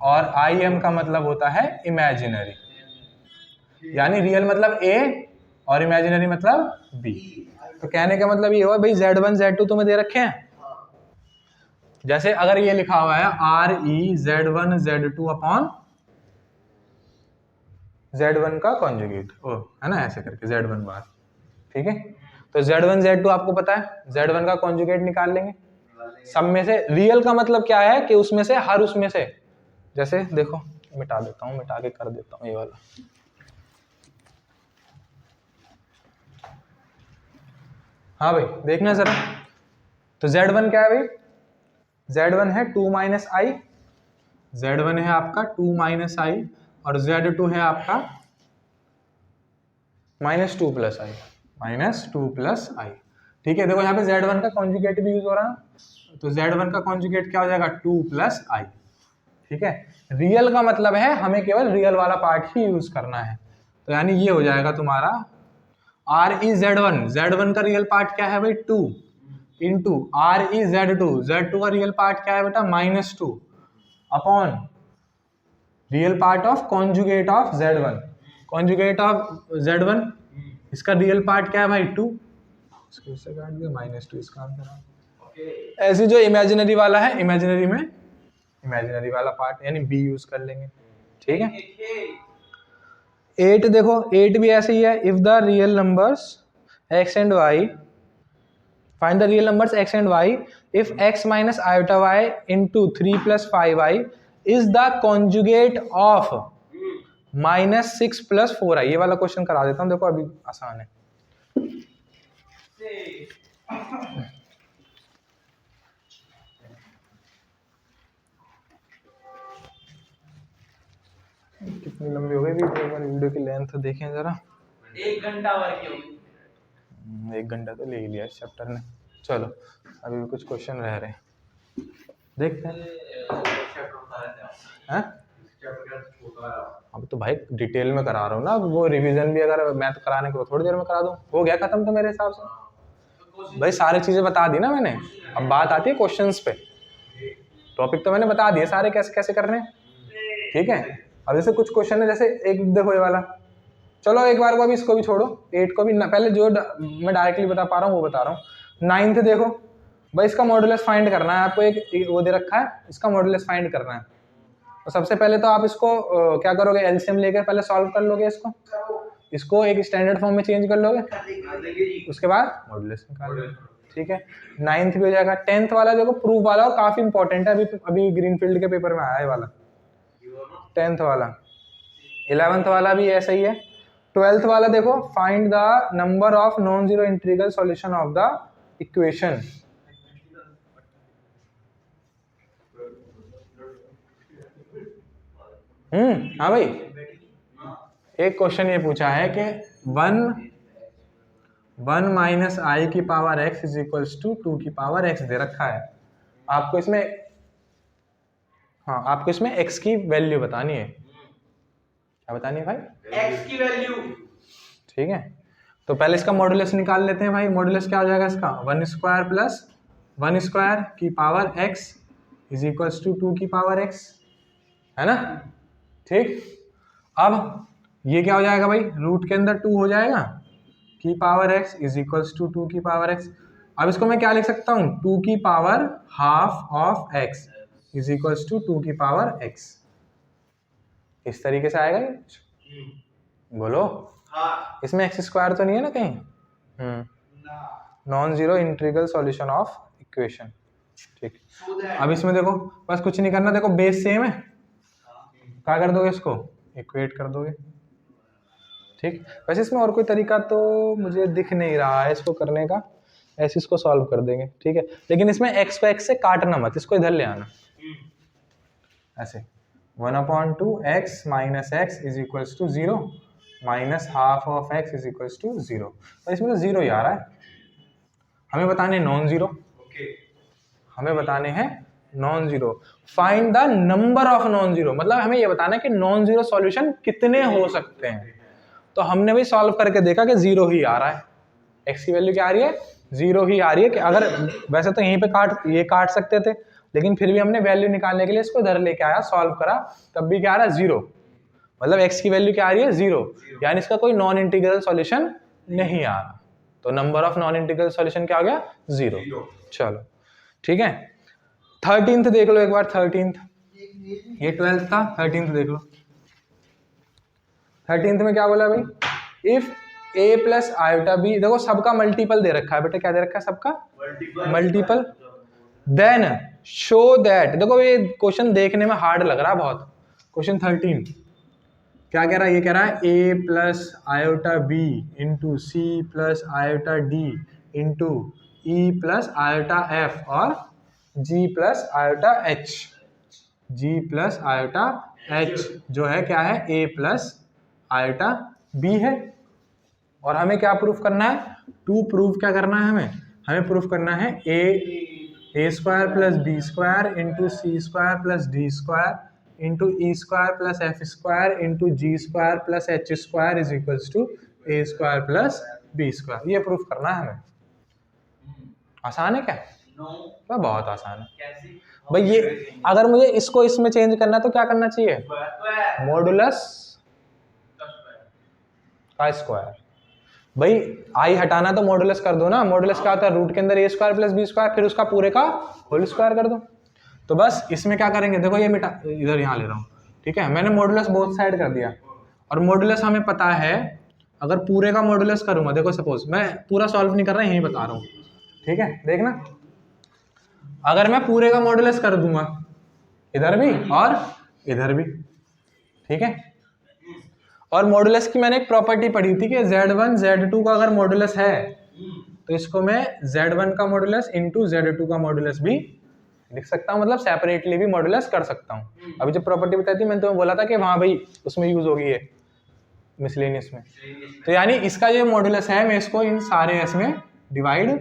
और IM का मतलब होता है इमेजिनरी, यानी रियल मतलब A और इमेजिनरी मतलब B। तो कहने का मतलब ये हुआ भाई Z1 Z2 तुम्हें दे रखे हैं, जैसे अगर ये लिखा हुआ है RE Z1 Z2 upon Z1 का कॉन्जुगेट, ओ है ना, ऐसे करके Z1 बार, ठीक है। तो Z1 Z2 आपको पता है, Z1 का कॉन्जुगेट निकाल लेंगे। सब में से रियल का मतलब क्या है कि उसमें से हर उसमें से, जैसे देखो मिटा देता हूं, मिटा के कर देता हूं ये वाला, हाँ भाई देखना जरा। तो Z1 क्या है भाई, Z1 है 2 - i, Z1 है आपका 2 - i और Z2 है आपका माइनस टू प्लस आई, माइनस टू प्लस आई। ठीक है, देखो यहाँ पे Z1 का कॉन्जुगेट भी यूज हो रहा है, तो Z1 का कॉन्जुगेट क्या हो जाएगा, टू प्लस आई। ठीक है, रियल का मतलब है हमें केवल रियल वाला पार्ट ही यूज करना है, तो यानी ये हो जाएगा तुम्हारा ReZ1, Z1 का रियल पार्ट क्या है भाई, टू, इंटू ReZ2, Z2 का रियल पार्ट क्या है बेटा, minus two, upon real part of conjugate of Z1, conjugate of Z1, इसका रियल पार्ट क्या है भाई, टू, इससे काट दिया, माइनस टू इसका आंसर। ऐसे जो इमेजिनरी वाला है, इमेजिनरी में इमेजिनरी वाला पार्ट यानी बी यूज कर लेंगे। ठीक है, 8 देखो, 8 भी ऐसे ही है, if the real numbers x and y, find the real numbers x and y if x minus iota y into 3 plus 5y is the conjugate of minus 6 plus 4i। ये वाला क्वेश्चन करा देता हूँ, देखो अभी आसान है। कितनी लंबी हो गई वीडियो, एक बार वीडियो की लेंथ देखें जरा, 1 घंटा भर की होगी। 1 घंटा तो ले ही लिया इस चैप्टर ने। चलो अभी भी कुछ क्वेश्चन रह रहे हैं, देखते हैं। अब तो भाई डिटेल में करा रहा हूँ ना, वो रिवीजन भी अगर मैथ कराने को थोड़ी देर में करा दूँ, हो गया खत्म तो मेरे हिसाब से। भाई सारी चीजें बता दी ना मैंने, अब बात आती है क्वेश्चंस पे। टॉपिक तो मैंने बता दिए सारे कैसे कैसे करने हैं, ठीक है। अब जैसे कुछ क्वेश्चन है, जैसे एक देखो ये वाला, चलो एक बार को अभी इसको भी छोड़ो, 8 को भी पहले जो मैं डायरेक्टली बता पा रहा हूँ वो बता रहा हूँ। 9th देखो भाई, इसका मॉडुलस फाइंड करना है आपको, एक वो दे रखा है, इसका मॉडुलस फाइंड करना है। तो सबसे पहले तो आप इसको क्या करोगे, एलसीएम लेकर पहले सॉल्व कर लोगे, इसको एक स्टैंडर्ड फॉर्म में चेंज कर लोगे, उसके बाद मॉडुलस निकाल लोगे। ठीक है, 9th भी हो जाएगा। 10th वाला देखो प्रूफ वाला, और काफी इंपॉर्टेंट है, अभी ग्रीनफील्ड के पेपर में आया है वाला 10th वाला। 11th वाला भी ऐसा ही है। 12th वाला देखो, find the number of non zero integral solution of the equation. हाँ भाई, एक क्वेश्चन ये पूछा है कि 1 माइनस आई की power x is equals to 2 की पावर x दे रखा है। आपको इसमें आपको इसमें x की वैल्यू बतानी है। क्या बतानी है भाई? x की वैल्यू। ठीक है, तो पहले इसका मॉडुलस निकाल लेते हैं भाई। मॉडुलस क्या हो जाएगा इसका, 1 स्क्वायर प्लस 1 स्क्वायर की power x is equals to 2 की पावर x, है ना। ठीक, अब ये क्या हो जाएगा भाई, रूट के अंदर 2 हो जाएगा, की power x is equals to 2 की पावर x। अब इसको मैं क्या लिख सकता हूँ, 2 की power half of x is equals to 2 की पावर x। इस तरीके से आएगा ये, बोलो। हाँ। इसमें x स्क्वायर तो नहीं है ना कहीं, non zero integral solution of equation. ठीक, अब इसमें देखो बस कुछ नहीं करना, देखो बेस सेम है, क्या कर दोगे, इसको इक्वेट कर दोगे। ठीक, वैसे इसमें और कोई तरीका तो मुझे दिख नहीं रहा है इसको करने का, ऐसे इसको सॉल्व कर देंगे। ठीक है, लेकिन इसमें x को x से काटना मत, इसको इधर ले आना ऐसे, 1/2 x minus x is equals to 0 minus half of x is equals to 0। तो इसमें तो 0 ही आ रहा है। हमें बताने नॉन जीरो, हमें बताने हैं non zero. Find the number of non zero, मतलब हमें ये बताना है कि नॉन जीरो सॉल्यूशन कितने हो सकते हैं। तो हमने भी सॉल्व करके देखा कि 0 ही आ रहा है, x की वैल्यू क्या आ रही है, 0 ही आ रही है। कि अगर वैसे तो यहीं पे ये काट सकते थे, लेकिन फिर भी हमने वैल्यू निकालने के लिए इसको इधर लेके आया, सॉल्व करा, तब भी क्या आ रहा है, 0। मतलब x की वैल्यू क्या आ रही है, 0, यानी इसका कोई नॉन इंटीग्रल सॉल्यूशन नहीं आ रहा। तो number of non integral solution क्या हो गया, 0। चलो ठीक है, 13th देख लो एक बार। 13th, ये 12th था, 13th देख लो। 13th में क्या बोला भाई, if a plus iota b, देखो सबका मल्टीपल दे रखा है बेटा, क्या दे रखा है सबका मल्टीपल। देन शो दैट, देखो ये क्वेश्चन देखने में हार्ड लग रहा है बहुत। क्वेश्चन 13 क्या कह रहा है, ये कह रहा है a plus iota b into c plus iota d into e plus iota f और g plus iota h। g plus iota h जो है क्या है, a प्लस आयोटा b है। और हमें क्या प्रूफ करना है, टू प्रूफ क्या करना है हमें प्रूफ करना है A square plus B square into C square plus D square into E square plus F square into G square plus H square is equals to A square plus B square. ये proof करना है हमें। आसान है क्या? तो बहुत आसान है भाई। ये अगर मुझे इसको इसमें चेंज करना है तो क्या करना चाहिए, मॉडुलस का स्क्वायर। भाई आई हटाना तो मॉडुलस कर दो ना। मॉडुलस क्या होता है, रूट के अंदर A square plus B square, फिर उसका पूरे का होल स्क्वायर कर दो। तो बस इसमें क्या करेंगे, देखो ये मिटा, इधर यहाँ ले रहा हूँ, ठीक है। मैंने मॉडुलस बोथ साइड कर दिया, और मॉडुलस हमें पता है, अगर पूरे का मॉडुलस करूंगा, देखो सपोज मैं पूरा सॉल्व नहीं कर रहा, यही बता रहा हूँ, ठीक है। देखना, अगर मैं पूरे का मॉडुलस कर दूंगा इधर भी और इधर भी, ठीक है। और मॉडुलस की मैंने एक प्रॉपर्टी पढ़ी थी कि Z1 Z2 का अगर मॉडुलस है तो इसको मैं Z1 का मॉडुलस इंटू Z2 का मॉडुलस भी लिख सकता हूँ, मतलब सेपरेटली भी मॉडुलस कर सकता हूँ। अभी जो प्रॉपर्टी बताई थी मैंने तुम्हें बोला था कि वहाँ भाई उसमें यूज होगी ये मिसलेनियस में। तो यानी इसका जो मॉडुलस है मैं इसको इन सारे एस में डिवाइड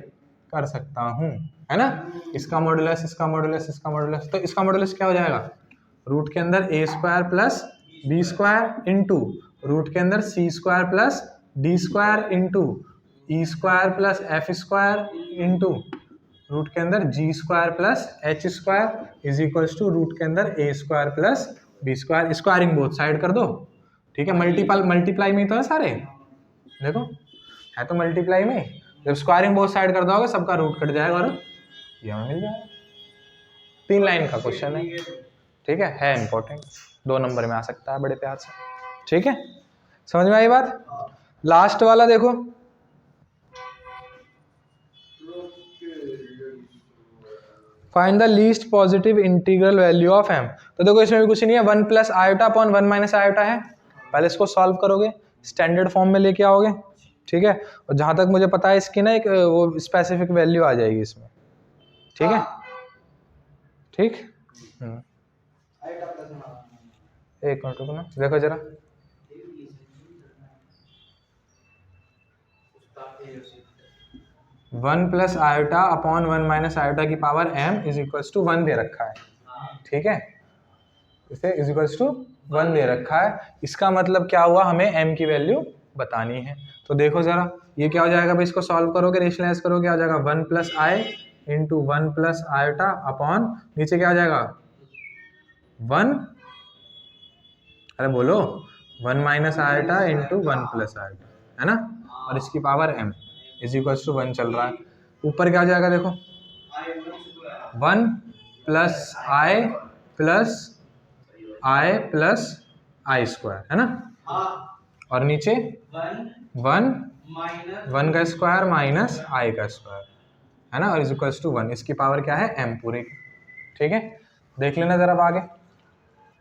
कर सकता हूँ, है ना। इसका मॉडुलस, इसका मॉडुलस, इसका मॉडुलस, तो इसका मॉडुलस क्या हो जाएगा, रूट के अंदर A square plus B square into root के अंदर C square plus D square into E square plus F square into root के अंदर G square plus H square is equals to root के अंदर A square plus B square. Squaring both side कर दो, ठीक है। मल्टीप्लाई में तो है सारे, देखो है तो मल्टीप्लाई में। जब स्क्वायरिंग बोथ साइड कर दोगे सबका रूट कट जाएगा और ये हमें मिल जाएगा। 3 लाइन का क्वेश्चन है, ठीक है इंपॉर्टेंट, 2 नंबर में आ सकता है बड़े प्यार से, ठीक है। समझ में आई बात। लास्ट वाला देखो, find the least positive integral value of m। तो देखो इसमें भी कुछ नहीं है, 1 plus iota upon 1 minus iota है। पहले इसको सॉल्व करोगे, स्टैंडर्ड फॉर्म में लेके आओगे, ठीक है। और जहां तक मुझे पता है इसकी ना एक वो स्पेसिफिक वैल्यू आ जाएगी इसमें, ठीक है, ठीक। एक मिनट रुको ना, देखो जरा, one plus iota upon 1 minus iota की power m is equals to 1 दे रखा है, ठीक है। इसे इज इक्वल्स टू 1 दे रखा है, इसका मतलब क्या हुआ, हमें m की वैल्यू बतानी है। तो देखो जरा ये क्या हो जाएगा भाई, इसको सॉल्व करोगे, रेशनलाइज करोगे, आ जाएगा 1 plus i into 1 plus iota upon नीचे क्या आ जाएगा 1, अरे बोलो 1 minus iota into 1 plus iota, है ना, और इसकी power m is equals to 1 चल रहा है। ऊपर क्या हो जाएगा देखो 1 प्लस आई प्लस आई स्क्वायर, है ना, और नीचे 1 का स्क्वायर माइनस आई का स्क्वायर, है ना, और इज इक्वल्स टू 1। इसकी पावर क्या है m पूरी, ठीक है। देख लेना जरा आगे,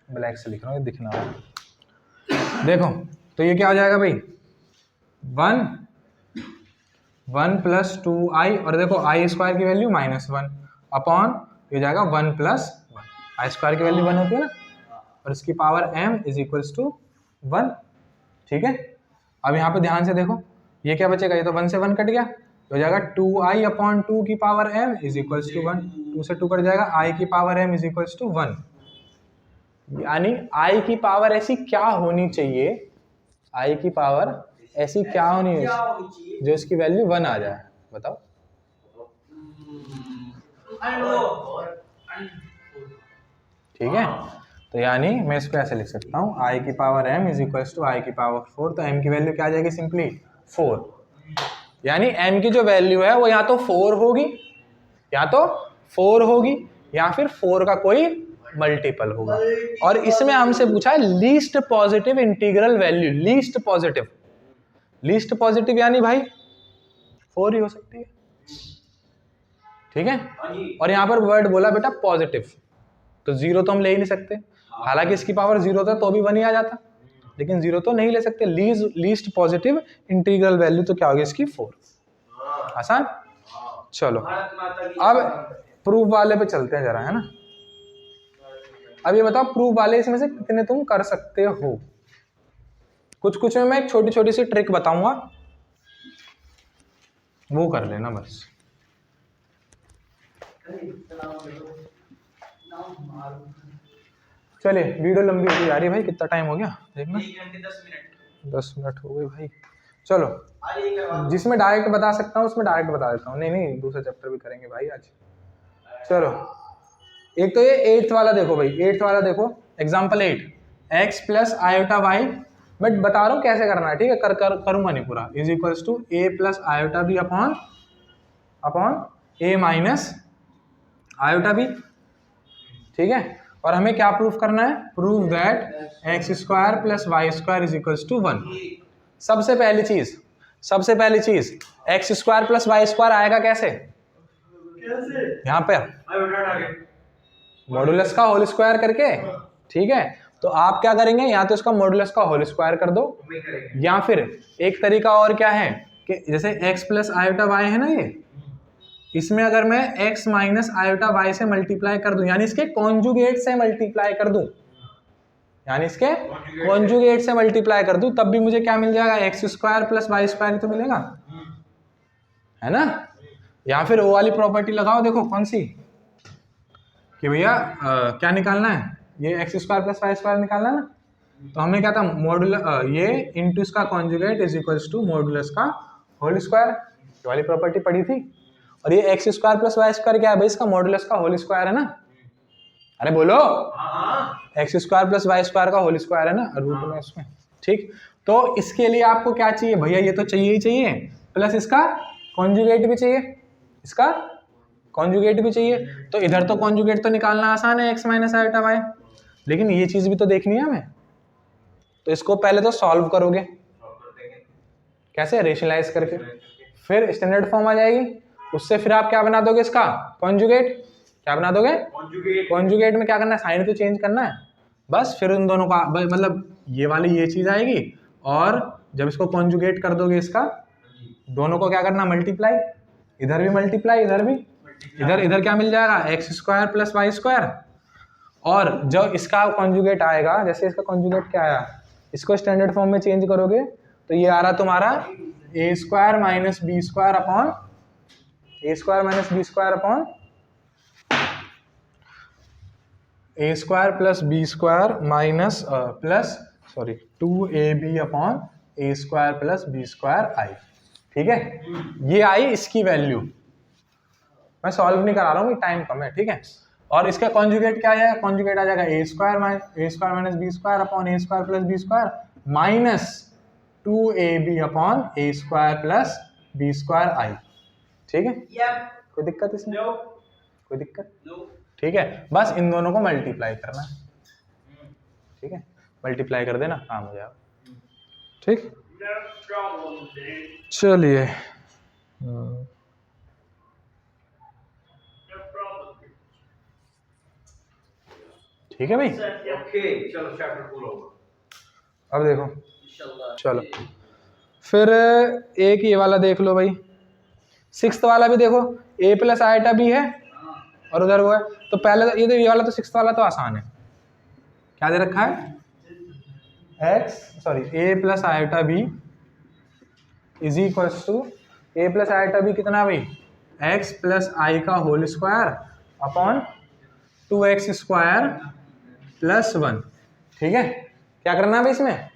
ब्लैक से लिख रहा हूँ दिखना होगा। देखो तो ये क्या हो जाएगा भाई 1 प्लस 2i, और देखो आई स्क्वायर की वैल्यू -1 अपॉन ये जाएगा 1 प्लस 1, आई स्क्वायर की वैल्यू 1 होती है ना, और इसकी power m is equals to 1, ठीक है। अब यहाँ पे ध्यान से देखो ये क्या बचेगा, ये तो 1 से 1 कट गया, तो हो जाएगा 2i अपॉन 2 की power m is equals to 1, 2 से 2 कट जाएगा, i की power m is equals to 1। यानी i की पावर ऐसी क्या होनी चाहिए, i की पावर ऐसी क्या होनी चाहिए जो इसकी वैल्यू 1 आ जाए, बताओ। ठीक है, तो यानी मैं इसको ऐसे लिख सकता हूँ i की power m is equals to i की पावर 4, तो m की वैल्यू क्या आ जाएगी, सिंपली 4। यानी m की जो वैल्यू है वो या तो 4 होगी, या फिर 4 का कोई मल्टीपल होगा। और इसमें हमसे पूछा है least positive integral value, least positive यानी भाई 4 ही हो सकती है, ठीक है। और यहाँ पर वर्ड बोला बेटा पॉजिटिव, तो 0 तो हम ले ही नहीं सकते, हालांकि इसकी पावर 0 था तो भी 1 ही आ जाता, लेकिन 0 तो नहीं ले सकते। लीस्ट पॉजिटिव इंटीग्रल वैल्यू तो क्या होगी इसकी 4। आसान। चलो अब प्रूफ वाले पे चलते हैं जरा, है ना। अब ये बताओ प्रूफ वाले इसमें से कितने तुम कर सकते हो। कुछ में मैं एक छोटी सी ट्रिक बताऊंगा, वो कर लेना बस। चलिए वीडियो लंबी होती जा रही है भाई, कितना टाइम हो गया देखना, 1 घंटे 10 मिनट। 10 मिनट हो गए भाई। चलो जिसमें डायरेक्ट बता सकता हूँ उसमें डायरेक्ट बता देता हूँ। नहीं दूसरा चैप्टर भी करेंगे भाई आज। चलो एक तो ये 8th वाला देखो भाई, 8th वाला देखो, example 8, x plus iota y, but बता रहा हूँ कैसे करना है, ठीक है, करूंगा नहीं पूरा, is equals to a plus iota b upon a minus iota b, ठीक है। और हमें क्या प्रूफ करना है, prove that x square plus y square is equals to 1। सबसे पहली चीज x square plus y square आएगा कैसे, यहाँ पे मॉडुलस का होल स्क्वायर करके, ठीक है। तो आप क्या करेंगे, या तो इसका मॉडुलस का होल स्क्वायर कर दो, या फिर एक तरीका और क्या है कि जैसे x प्लस आयोटा वाई है ना, ये इसमें अगर मैं x माइनस आयोटा वाई से मल्टीप्लाई कर दूं, यानी इसके कॉन्जुगेट से मल्टीप्लाई कर दूं, तब भी मुझे क्या मिल जाएगा, x square plus y square तो मिलेगा, है ना। या फिर वो वाली प्रॉपर्टी लगाओ, देखो कौन सी, कि भैया क्या निकालना है, ये x square plus y square निकालना है ना। तो हमने क्या था, मॉडुलस ये इंटू इसका conjugate is equals to modulus का होल स्क्वायर, ये वाली प्रॉपर्टी पढ़ी थी। और ये x square plus y square क्या है भाई, इसका मॉडुलस का होल स्क्वायर है ना। अरे बोलो, x square plus y square का होल स्क्वायर है ना रूट में उसमें, ठीक। तो इसके लिए आपको क्या चाहिए भैया, ये तो चाहिए ही चाहिए, प्लस इसका कॉन्जुगेट भी चाहिए, तो इधर तो कॉन्जुगेट तो निकालना आसान है, x माइनस आयोटा वाई, लेकिन ये चीज भी तो देखनी है हमें। तो इसको पहले तो सॉल्व करोगे, कैसे, रेशनलाइज करके, फिर स्टैंडर्ड फॉर्म आ जाएगी, उससे फिर आप क्या बना दोगे, इसका कॉन्जुगेट, क्या बना दोगे, कॉन्जुगेट में क्या करना है, साइन तो चेंज करना है बस। फिर उन दोनों का मतलब ये वाली ये चीज आएगी, और जब इसको कॉन्जुगेट कर दोगे इसका, दोनों को क्या करना, मल्टीप्लाई, इधर भी मल्टीप्लाई, इधर भी, इधर क्या मिल जाएगा, x square plus y square. और जब इसका कॉन्जुगेट आएगा, जैसे इसका कॉन्जुगेट क्या आया, इसको स्टैंडर्ड फॉर्म में चेंज करोगे तो ये आ रहा तुम्हारा A square minus B square upon A square plus B square minus plus 2ab upon A square plus B square I, ठीक है। ये आई इसकी वैल्यू, मैं सॉल्व नहीं करा रहा हूँ, टाइम कम है, ठीक है। और इसका कॉन्जुगेट क्या है, कॉन्जुगेट आ जाएगा A square minus B square upon A square plus B square minus 2ab upon A square plus B square I, ठीक है। कोई दिक्कत इसमें, कोई दिक्कत, ठीक है। बस इन दोनों को मल्टीप्लाई करना है, ठीक है, मल्टीप्लाई कर देना, काम हो जाएगा, ठीक। चलिए ठीक है भाई, चलो चैप्टर पूरा होगा। अब देखो, चलो फिर एक ये वाला देख लो भाई, 6th वाला भी देखो, a प्लस आयोटा बी है और उधर वो है। तो पहले तो ये वाला तो 6th वाला तो आसान है, क्या दे रखा है, a plus iota b is equals to, a plus iota b कितना भाई, x प्लस आई का whole square upon 2x square plus 1, ठीक है। क्या करना है भाई इसमें,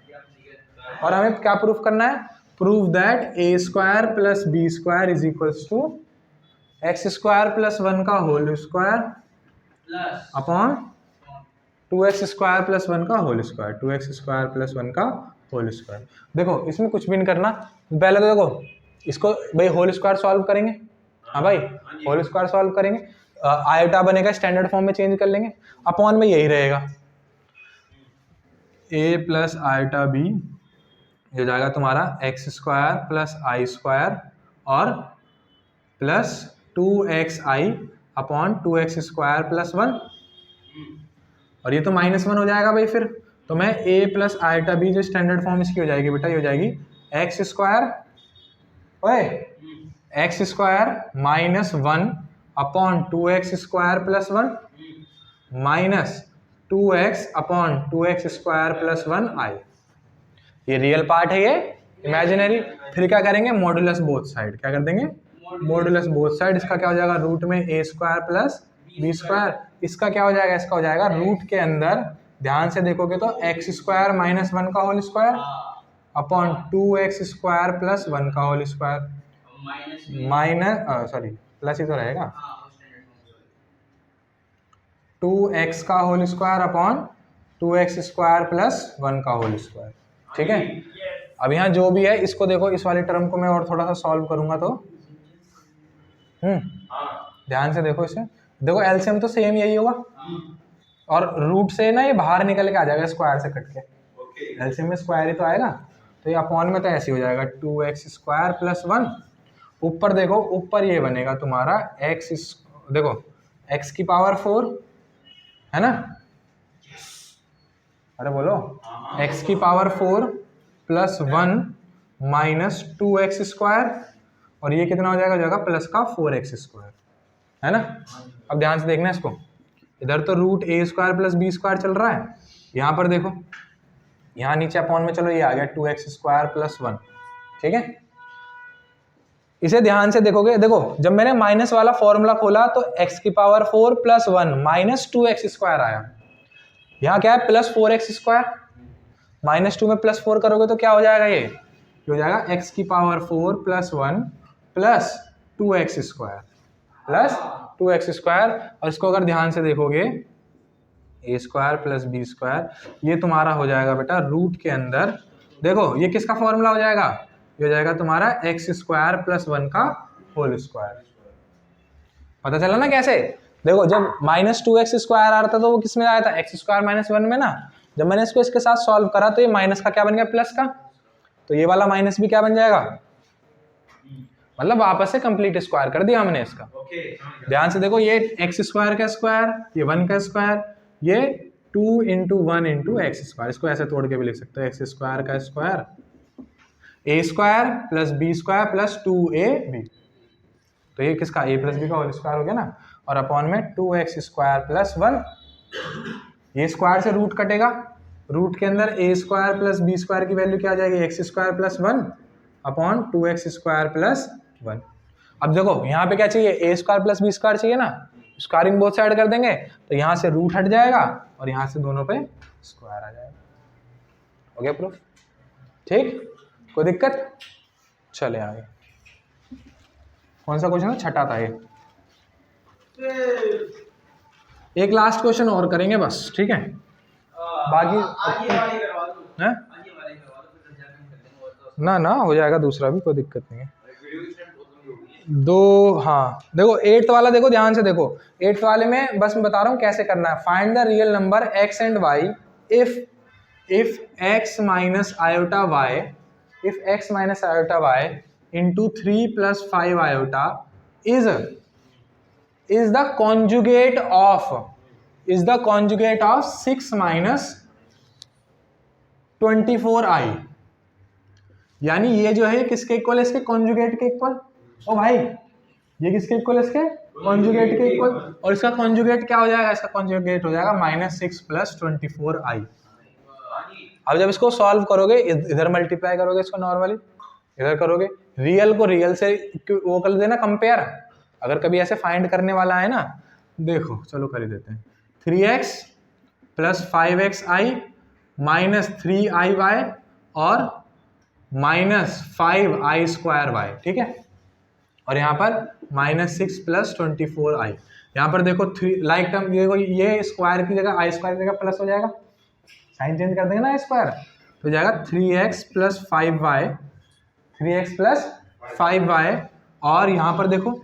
और हमें क्या प्रूफ करना है, prove that a square plus B square is equals to x square plus 1 का whole square upon 2x square plus 1 का whole square, 2x square plus 1 का होल स्क्वायर। देखो इसमें कुछ भी नहीं करना, पहले तो देखो इसको भाई होल स्क्वायर सॉल्व करेंगे, हाँ भाई होल स्क्वायर सॉल्व करेंगे, आयोटा बनेगा, स्टैंडर्ड फॉर्म में चेंज कर लेंगे, अपॉन में यही रहेगा, a प्लस आयोटा बी हो जाएगा तुम्हारा एक्स स्क्वायर प्लस आई स्क्वायर और plus 2xi upon 2x square plus 1, और ये तो -1 हो जाएगा भाई। फिर तो मैं a प्लस आयोटा बी, जो स्टैंडर्ड फॉर्म इसकी हो जाएगी बेटा, ये हो जाएगी x square minus 1 upon 2x square plus 1 minus 2x upon 2x square plus 1 आई। ये रियल पार्ट है, ये इमेजिनरी। फिर क्या करेंगे, मॉडुलस बोथ साइड, क्या कर देंगे, मॉडुलस बोथ साइड, इसका क्या हो जाएगा रूट में ए स्क्वायर प्लस बी स्क्वायर, इसका क्या हो जाएगा, इसका हो जाएगा रूट के अंदर ध्यान से देखोगे तो एक्स स्क्वायर माइनस 1 का whole square upon 2x square plus 1 का whole square minus sorry plus ही तो रहेगा 2x का whole square upon 2x square plus 1 का होल स्क्वायर। ठीक है, अब यहाँ जो भी है इसको देखो, इस वाले टर्म को मैं और थोड़ा सा सॉल्व करूंगा तो ध्यान से देखो इसे, देखो एलसीएम तो सेम यही होगा और रूट से ना ये बाहर निकल के आ जाएगा स्क्वायर से कट के, एलसीएम में स्क्वायर ही तो आएगा, तो ये अपॉन में तो ऐसे हो जाएगा 2x स्क्वायर प्लस 1, ऊपर देखो ऊपर ये बनेगा तुम्हारा देखो x की पावर 4 है ना, अरे बोलो x की power 4 plus 1 minus 2x square और ये कितना हो जाएगा प्लस का 4x स्क्वायर है ना। अब ध्यान से देखना इसको, इधर तो रूट ए स्क्वायर प्लस बी स्क्वायर चल रहा है, यहाँ पर देखो यहाँ नीचे अपॉन में चलो ये आ गया 2x स्क्वायर प्लस 1। ठीक है, इसे ध्यान से देखोगे, देखो जब मैंने माइनस वाला फॉर्मूला खोला तो x की power 4 plus 1 minus 2x square आया, यहाँ क्या है प्लस 4x स्क्वायर, माइनस 2 में प्लस 4 करोगे तो क्या हो जाएगा, ये हो जाएगा x की power 4 plus 1 plus 2x square plus 2x square, और इसको अगर ध्यान से देखोगे ए स्क्वायर प्लस बी स्क्वायर, ये तुम्हारा हो जाएगा बेटा रूट के अंदर, देखो ये किसका फॉर्मूला हो जाएगा, ये हो जाएगा तुम्हारा एक्स स्क्वायर प्लस 1 का होल स्क्वायर। पता चला ना कैसे, देखो जब माइनस 2x स्क्वायर आ रहा था तो वो किस में आया था, एक्स स्क्वायर माइनस 1 में ना, जब मैंने इसको इसके साथ सॉल्व करा तो ये माइनस का क्या बन गया प्लस का, तो ये वाला माइनस भी क्या बन जाएगा, मतलब वापस से कंप्लीट स्क्वायर कर दिया हमने इसका। ध्यान से देखो ये एक्स स्क्वायर का स्क्वायर, ये 1 का स्क्वायर, ये 2 इंटू 1 इंटू एक्स स्क्वायर, इसको ऐसे तोड़ के भी लिख सकते हो, एक्स स्क्वायर का square A square plus B square plus 2ab, तो ये किसका a प्लस बी का होल स्क्वायर हो गया ना, और अपॉन में 2x स्क्वायर प्लस 1, ये स्क्वायर से रूट कटेगा, रूट के अंदर a square plus B square की वैल्यू क्या आ जाएगी, x square plus 1 upon 2x square plus 1। अब देखो यहाँ पे क्या चाहिए, a square plus B square चाहिए ना, स्क्वायरिंग बोथ साइड कर देंगे तो यहाँ से रूट हट जाएगा और यहाँ से दोनों पे स्क्वायर आ जाएगा, हो गया प्रूफ। ठीक, कोई दिक्कत, चले आगे। कौन सा क्वेश्चन है, छठा था ये, एक लास्ट क्वेश्चन और करेंगे बस, ठीक है, बाकी ना ना हो जाएगा दूसरा भी, कोई दिक्कत नहीं है। दो, हाँ देखो 8th वाला देखो ध्यान से देखो, 8th वाले में बस मैं बता रहा हूँ कैसे करना है, find the real number x and y if x minus iota y, if x minus iota y into 3 plus 5 iota is the conjugate of 6 minus 24i, यानी ये जो है किसके इक्वल है, इसके कॉन्जुगेट के इक्वल। ओ भाई ये किसके इक्वल है, इसके कॉन्जुगेट के इक्वल, और इसका कॉन्जुगेट क्या हो जाएगा, इसका कॉन्जुगेट हो जाएगा -6 + 24i। अब जब इसको सॉल्व करोगे, इधर मल्टीप्लाई करोगे इसको नॉर्मली, इधर करोगे, रियल को रियल से वो कर देना कंपेयर, अगर कभी ऐसे फाइंड करने वाला है ना, देखो चलो कर ही देते हैं, 3x + 5xi - 3iy और -5i²y, ठीक है, और यहाँ पर -6 + 24i, यहाँ पर देखो 3 लाइक टर्म, ये स्क्वायर की जगह i² की जगह प्लस हो जाएगा, साइन चेंज कर देंगे ना स्क्वायर, तो जाएगा 3x + 5y, और यहाँ पर देखो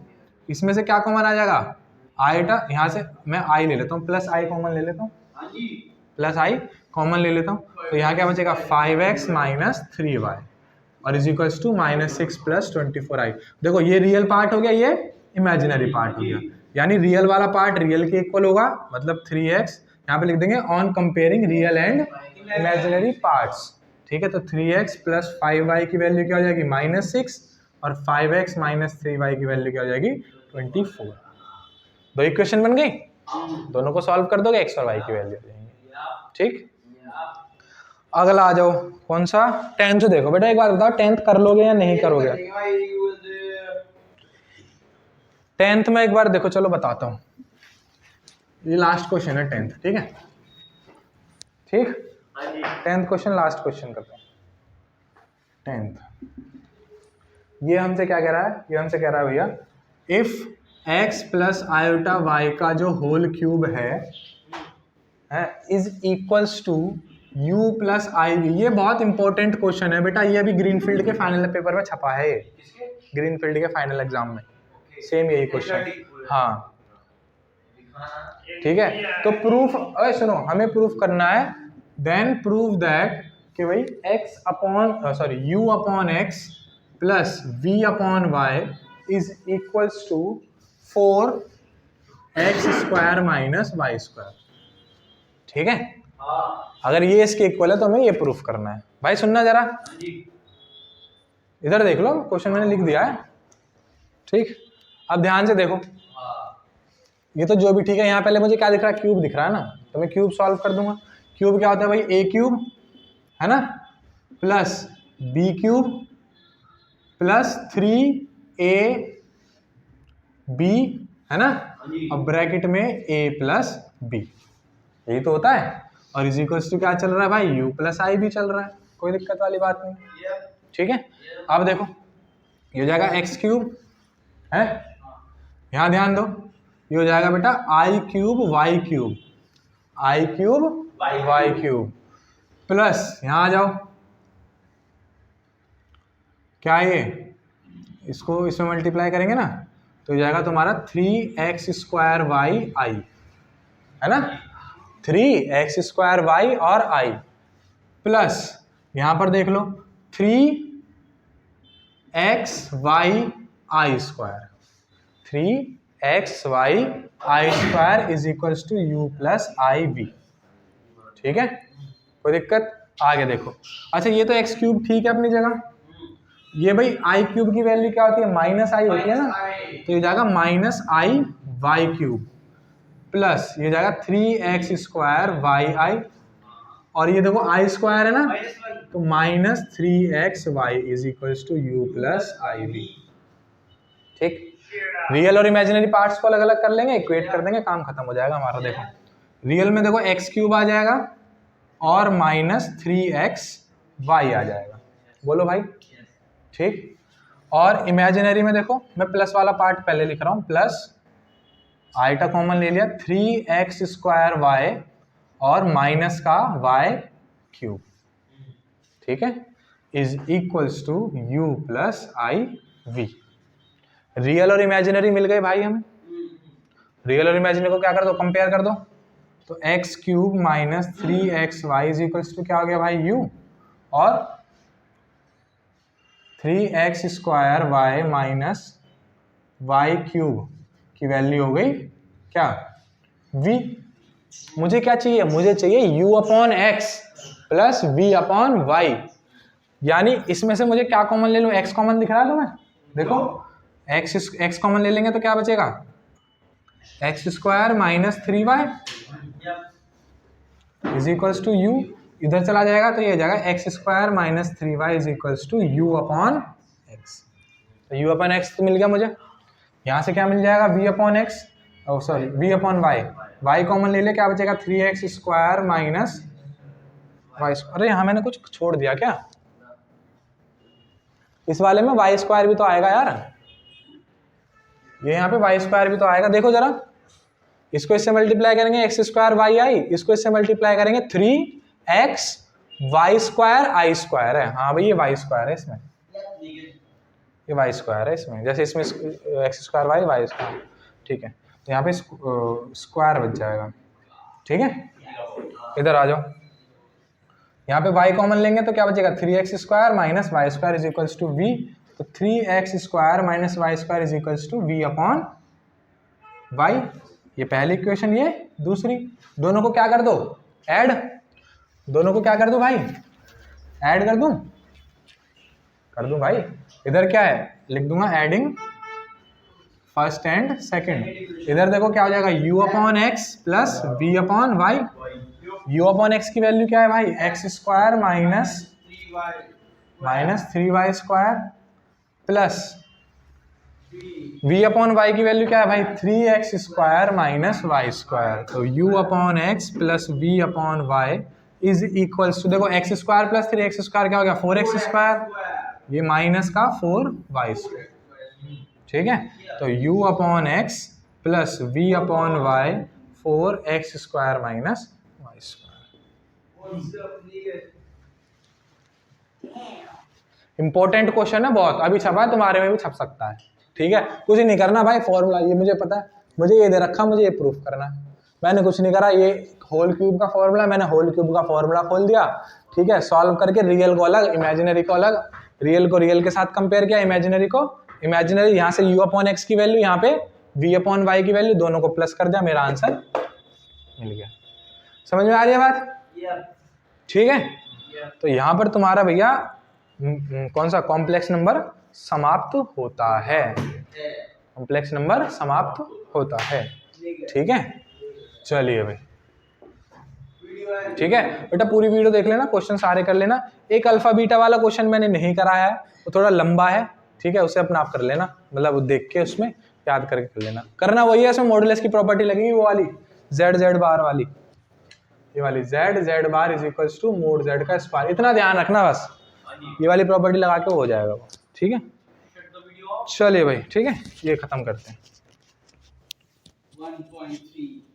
इसमें से क्या कॉमन आ जाएगा, आइटा, यहाँ से मैं i ले लेता हूँ, +i कॉमन ले लेता हूँ, +i कॉमन ले लेता हूँ, तो यहाँ क्या बचेगा 5x - 3y और इज टू -6 + 24i। देखो ये रियल पार्ट हो गया, ये इमेजिनरी पार्ट हो गया, यानी रियल वाला पार्ट रियल के इक्वल होगा, मतलब 3x, यहाँ पे लिख देंगे on comparing real and imaginary parts, ठीक है, तो 3x + 5y की वैल्यू क्या हो जाएगी -6 और 5x - 3y की वैल्यू क्या हो जाएगी 24। दो इक्वेशन बन गई, दोनों को सॉल्व कर दोगे x और y की वैल्यू हो जाएंगी। ठीक, अगला आ जाओ, कौन सा, 10th देखो बेटा, एक बात बताओ 10th कर लोगे या नहीं करोगे, टेंथ में एक बार देखो, चलो बताता हूँ, ये लास्ट क्वेश्चन है टेंथ, ठीक है, ठीक, टेंथ क्वेश्चन लास्ट क्वेश्चन करते हैं। टेंथ ये हमसे क्या कह रहा है, ये हमसे कह रहा है भैया, if x plus iota y का जो होल क्यूब है is equals to u plus i v. ये बहुत इंपॉर्टेंट क्वेश्चन है बेटा, ये अभी ग्रीनफील्ड के फाइनल पेपर में छपा है, ग्रीनफील्ड के फाइनल एग्जाम में सेम यही क्वेश्चन। हाँ ठीक है, तो प्रूफ, अरे सुनो, हमें प्रूफ करना है, देन प्रूव दैट कि भाई x upon sorry u upon x plus v upon y is equals to 4x square minus Y square. ठीक है, अगर ये इसके इक्वल है तो हमें ये प्रूफ करना है। भाई सुनना जरा, इधर देख लो, क्वेश्चन मैंने लिख दिया है, ठीक, अब ध्यान से देखो, ये तो जो भी ठीक है, यहाँ पहले मुझे क्या दिख रहा है, क्यूब दिख रहा है ना, तो मैं क्यूब सॉल्व कर दूंगा। क्यूब क्या होता है भाई, ए क्यूब है ना plus b cube plus 3a b है ना, अब ब्रैकेट में a प्लस बी, यही तो होता है, और इज इक्वल्स टू क्या चल रहा है भाई, u प्लस आई भी चल रहा है, कोई दिक्कत वाली बात नहीं। ठीक है, अब देखो ये हो जाएगा एक्स क्यूब है, यहाँ ध्यान दो, ये हो जाएगा बेटा आई क्यूब वाई क्यूब, आई क्यूब वाई क्यूब प्लस, यहाँ आ जाओ, क्या ये, इसको इसमें मल्टीप्लाई करेंगे ना तो हो जाएगा तुम्हारा 3x स्क्वायर वाई आई, है ना, 3x स्क्वायर वाई और i प्लस यहाँ पर देख लो 3x y i square, 3x y i square is equals to u plus i v. ठीक है, कोई दिक्कत, आगे देखो, अच्छा ये तो x क्यूब ठीक है अपनी जगह, ये भाई आई क्यूब की वैल्यू क्या होती है, माइनस आई होती है ना, तो ये जाएगा माइनस आई वाई क्यूब प्लस ये जाएगा 3x स्क्वायर वाई आई, और ये देखो आई स्क्वायर है ना, तो minus 3x y is equals to u plus i v. ठीक, रियल और इमेजिनरी पार्ट्स को अलग अलग कर लेंगे, इक्वेट कर देंगे, काम खत्म हो जाएगा हमारा। देखो रियल में देखो एक्स क्यूब आ जाएगा और माइनस 3x वाई आ जाएगा, बोलो भाई। ठीक, और इमेजिनरी में देखो मैं प्लस वाला पार्ट पहले लिख रहा हूँ, प्लस आइटा कॉमन ले लिया, 3x स्क्वायर वाई और माइनस का y क्यूब, ठीक है, is equals to u plus i v. Real और इमेजिनरी मिल गए भाई हमें, रियल और इमेजिनरी को क्या कर दो, कंपेयर कर दो, तो x cube minus 3xy is equals to क्या हो गया भाई u, और 3x square y minus y cube की वैल्यू हो गई क्या, v। मुझे क्या चाहिए, मुझे चाहिए u upon x plus v upon y, यानी इसमें से मुझे क्या कॉमन ले लूँ, x कॉमन दिख रहा है तुम्हें, देखो x कॉमन ले लेंगे तो क्या बचेगा, x square minus 3y is equals to u, इधर चला जाएगा तो ये हो जाएगा x square minus 3y is equals to u upon x, तो u अपॉन एक्स तो मिल गया मुझे, यहाँ से क्या मिल जाएगा v upon x, sorry v upon y, y common ले ले, क्या बचेगा 3x square minus Y square, अरे यहाँ मैंने कुछ छोड़ दिया क्या, इस वाले में वाई स्क्वायर भी तो आएगा यार, ये यहाँ पे वाई स्क्वायर भी तो आएगा, देखो जरा, इसको इससे मल्टीप्लाई करेंगे एक्स स्क्वायर वाई आई, इसको इससे मल्टीप्लाई करेंगे 3x वाई स्क्वायर आई स्क्वायर है, हाँ भाई ये वाई स्क्वायर है इसमें, ये वाई स्क्वायर है इसमें, जैसे इसमें x square y y square, ठीक है, तो यहाँ पे स्क्वायर बच जाएगा। ठीक है, इधर आ जाओ, यहाँ पे y कॉमन लेंगे तो क्या बचेगा, 3x square minus Y square is equals to v, तो 3x square minus Y square is equals to v upon y, ये पहली इक्वेशन, ये दूसरी, दोनों को क्या कर दो, ऐड, दोनों को क्या कर दो भाई, ऐड कर दूं भाई, इधर क्या है लिख दूंगा एडिंग फर्स्ट एंड सेकंड, इधर देखो क्या हो जाएगा u upon x plus v upon Y, u upon X की वैल्यू क्या है भाई, X square minus 3y square plus v upon Y की वैल्यू क्या है भाई 3x square minus Y square. तो u upon x plus we upon Y is equals to, देखो X square plus 3x square क्या हो गया 4x स्क्वायर, ये माइनस का 4y स्क्वायर, ठीक है। तो u upon x plus we upon y 4x square minus Y square. Important question है बहुत, अभी छपा है, तुम्हारे में भी छप सकता है, ठीक है। कुछ नहीं करना भाई, फॉर्मूला ये मुझे पता है, मुझे ये दे रखा, मुझे ये प्रूफ करना है, मैंने कुछ नहीं करा। ये होल क्यूब का फॉर्मूला, मैंने होल क्यूब का फॉर्मूला खोल दिया, ठीक है। सॉल्व करके रियल को अलग, इमेजिनरी को अलग, रियल को रियल के साथ कंपेयर किया, इमेजिनरी को इमेजिनरी, यहाँ से u अपॉन एक्स की वैल्यू, यहाँ पे v अपॉन वाई की वैल्यू, दोनों को प्लस कर दिया, मेरा आंसर मिल गया। समझ में आ रही है बात, ठीक है। तो यहाँ पर तुम्हारा भैया कौन सा कॉम्प्लेक्स नंबर समाप्त होता है, कॉम्प्लेक्स नंबर समाप्त होता है, ठीक है। चलिए भाई, ठीक है बेटा, पूरी वीडियो देख लेना, क्वेश्चन सारे कर लेना। एक अल्फा बीटा वाला क्वेश्चन मैंने नहीं कराया है, वो थोड़ा लंबा है, ठीक है, उसे अपना आप कर लेना, मतलब देख के उसमें याद करके कर लेना। करना वही है, इसमें मॉडुलस की प्रॉपर्टी लगेगी, वो वाली z z बार वाली, ये वाली z z bar is equals to mod z का स्क्वायर, इतना ध्यान रखना बस, ये वाली प्रॉपर्टी लगा के हो जाएगा वो, ठीक है। चलिए भाई, ठीक है, ये खत्म करते हैं। 1.3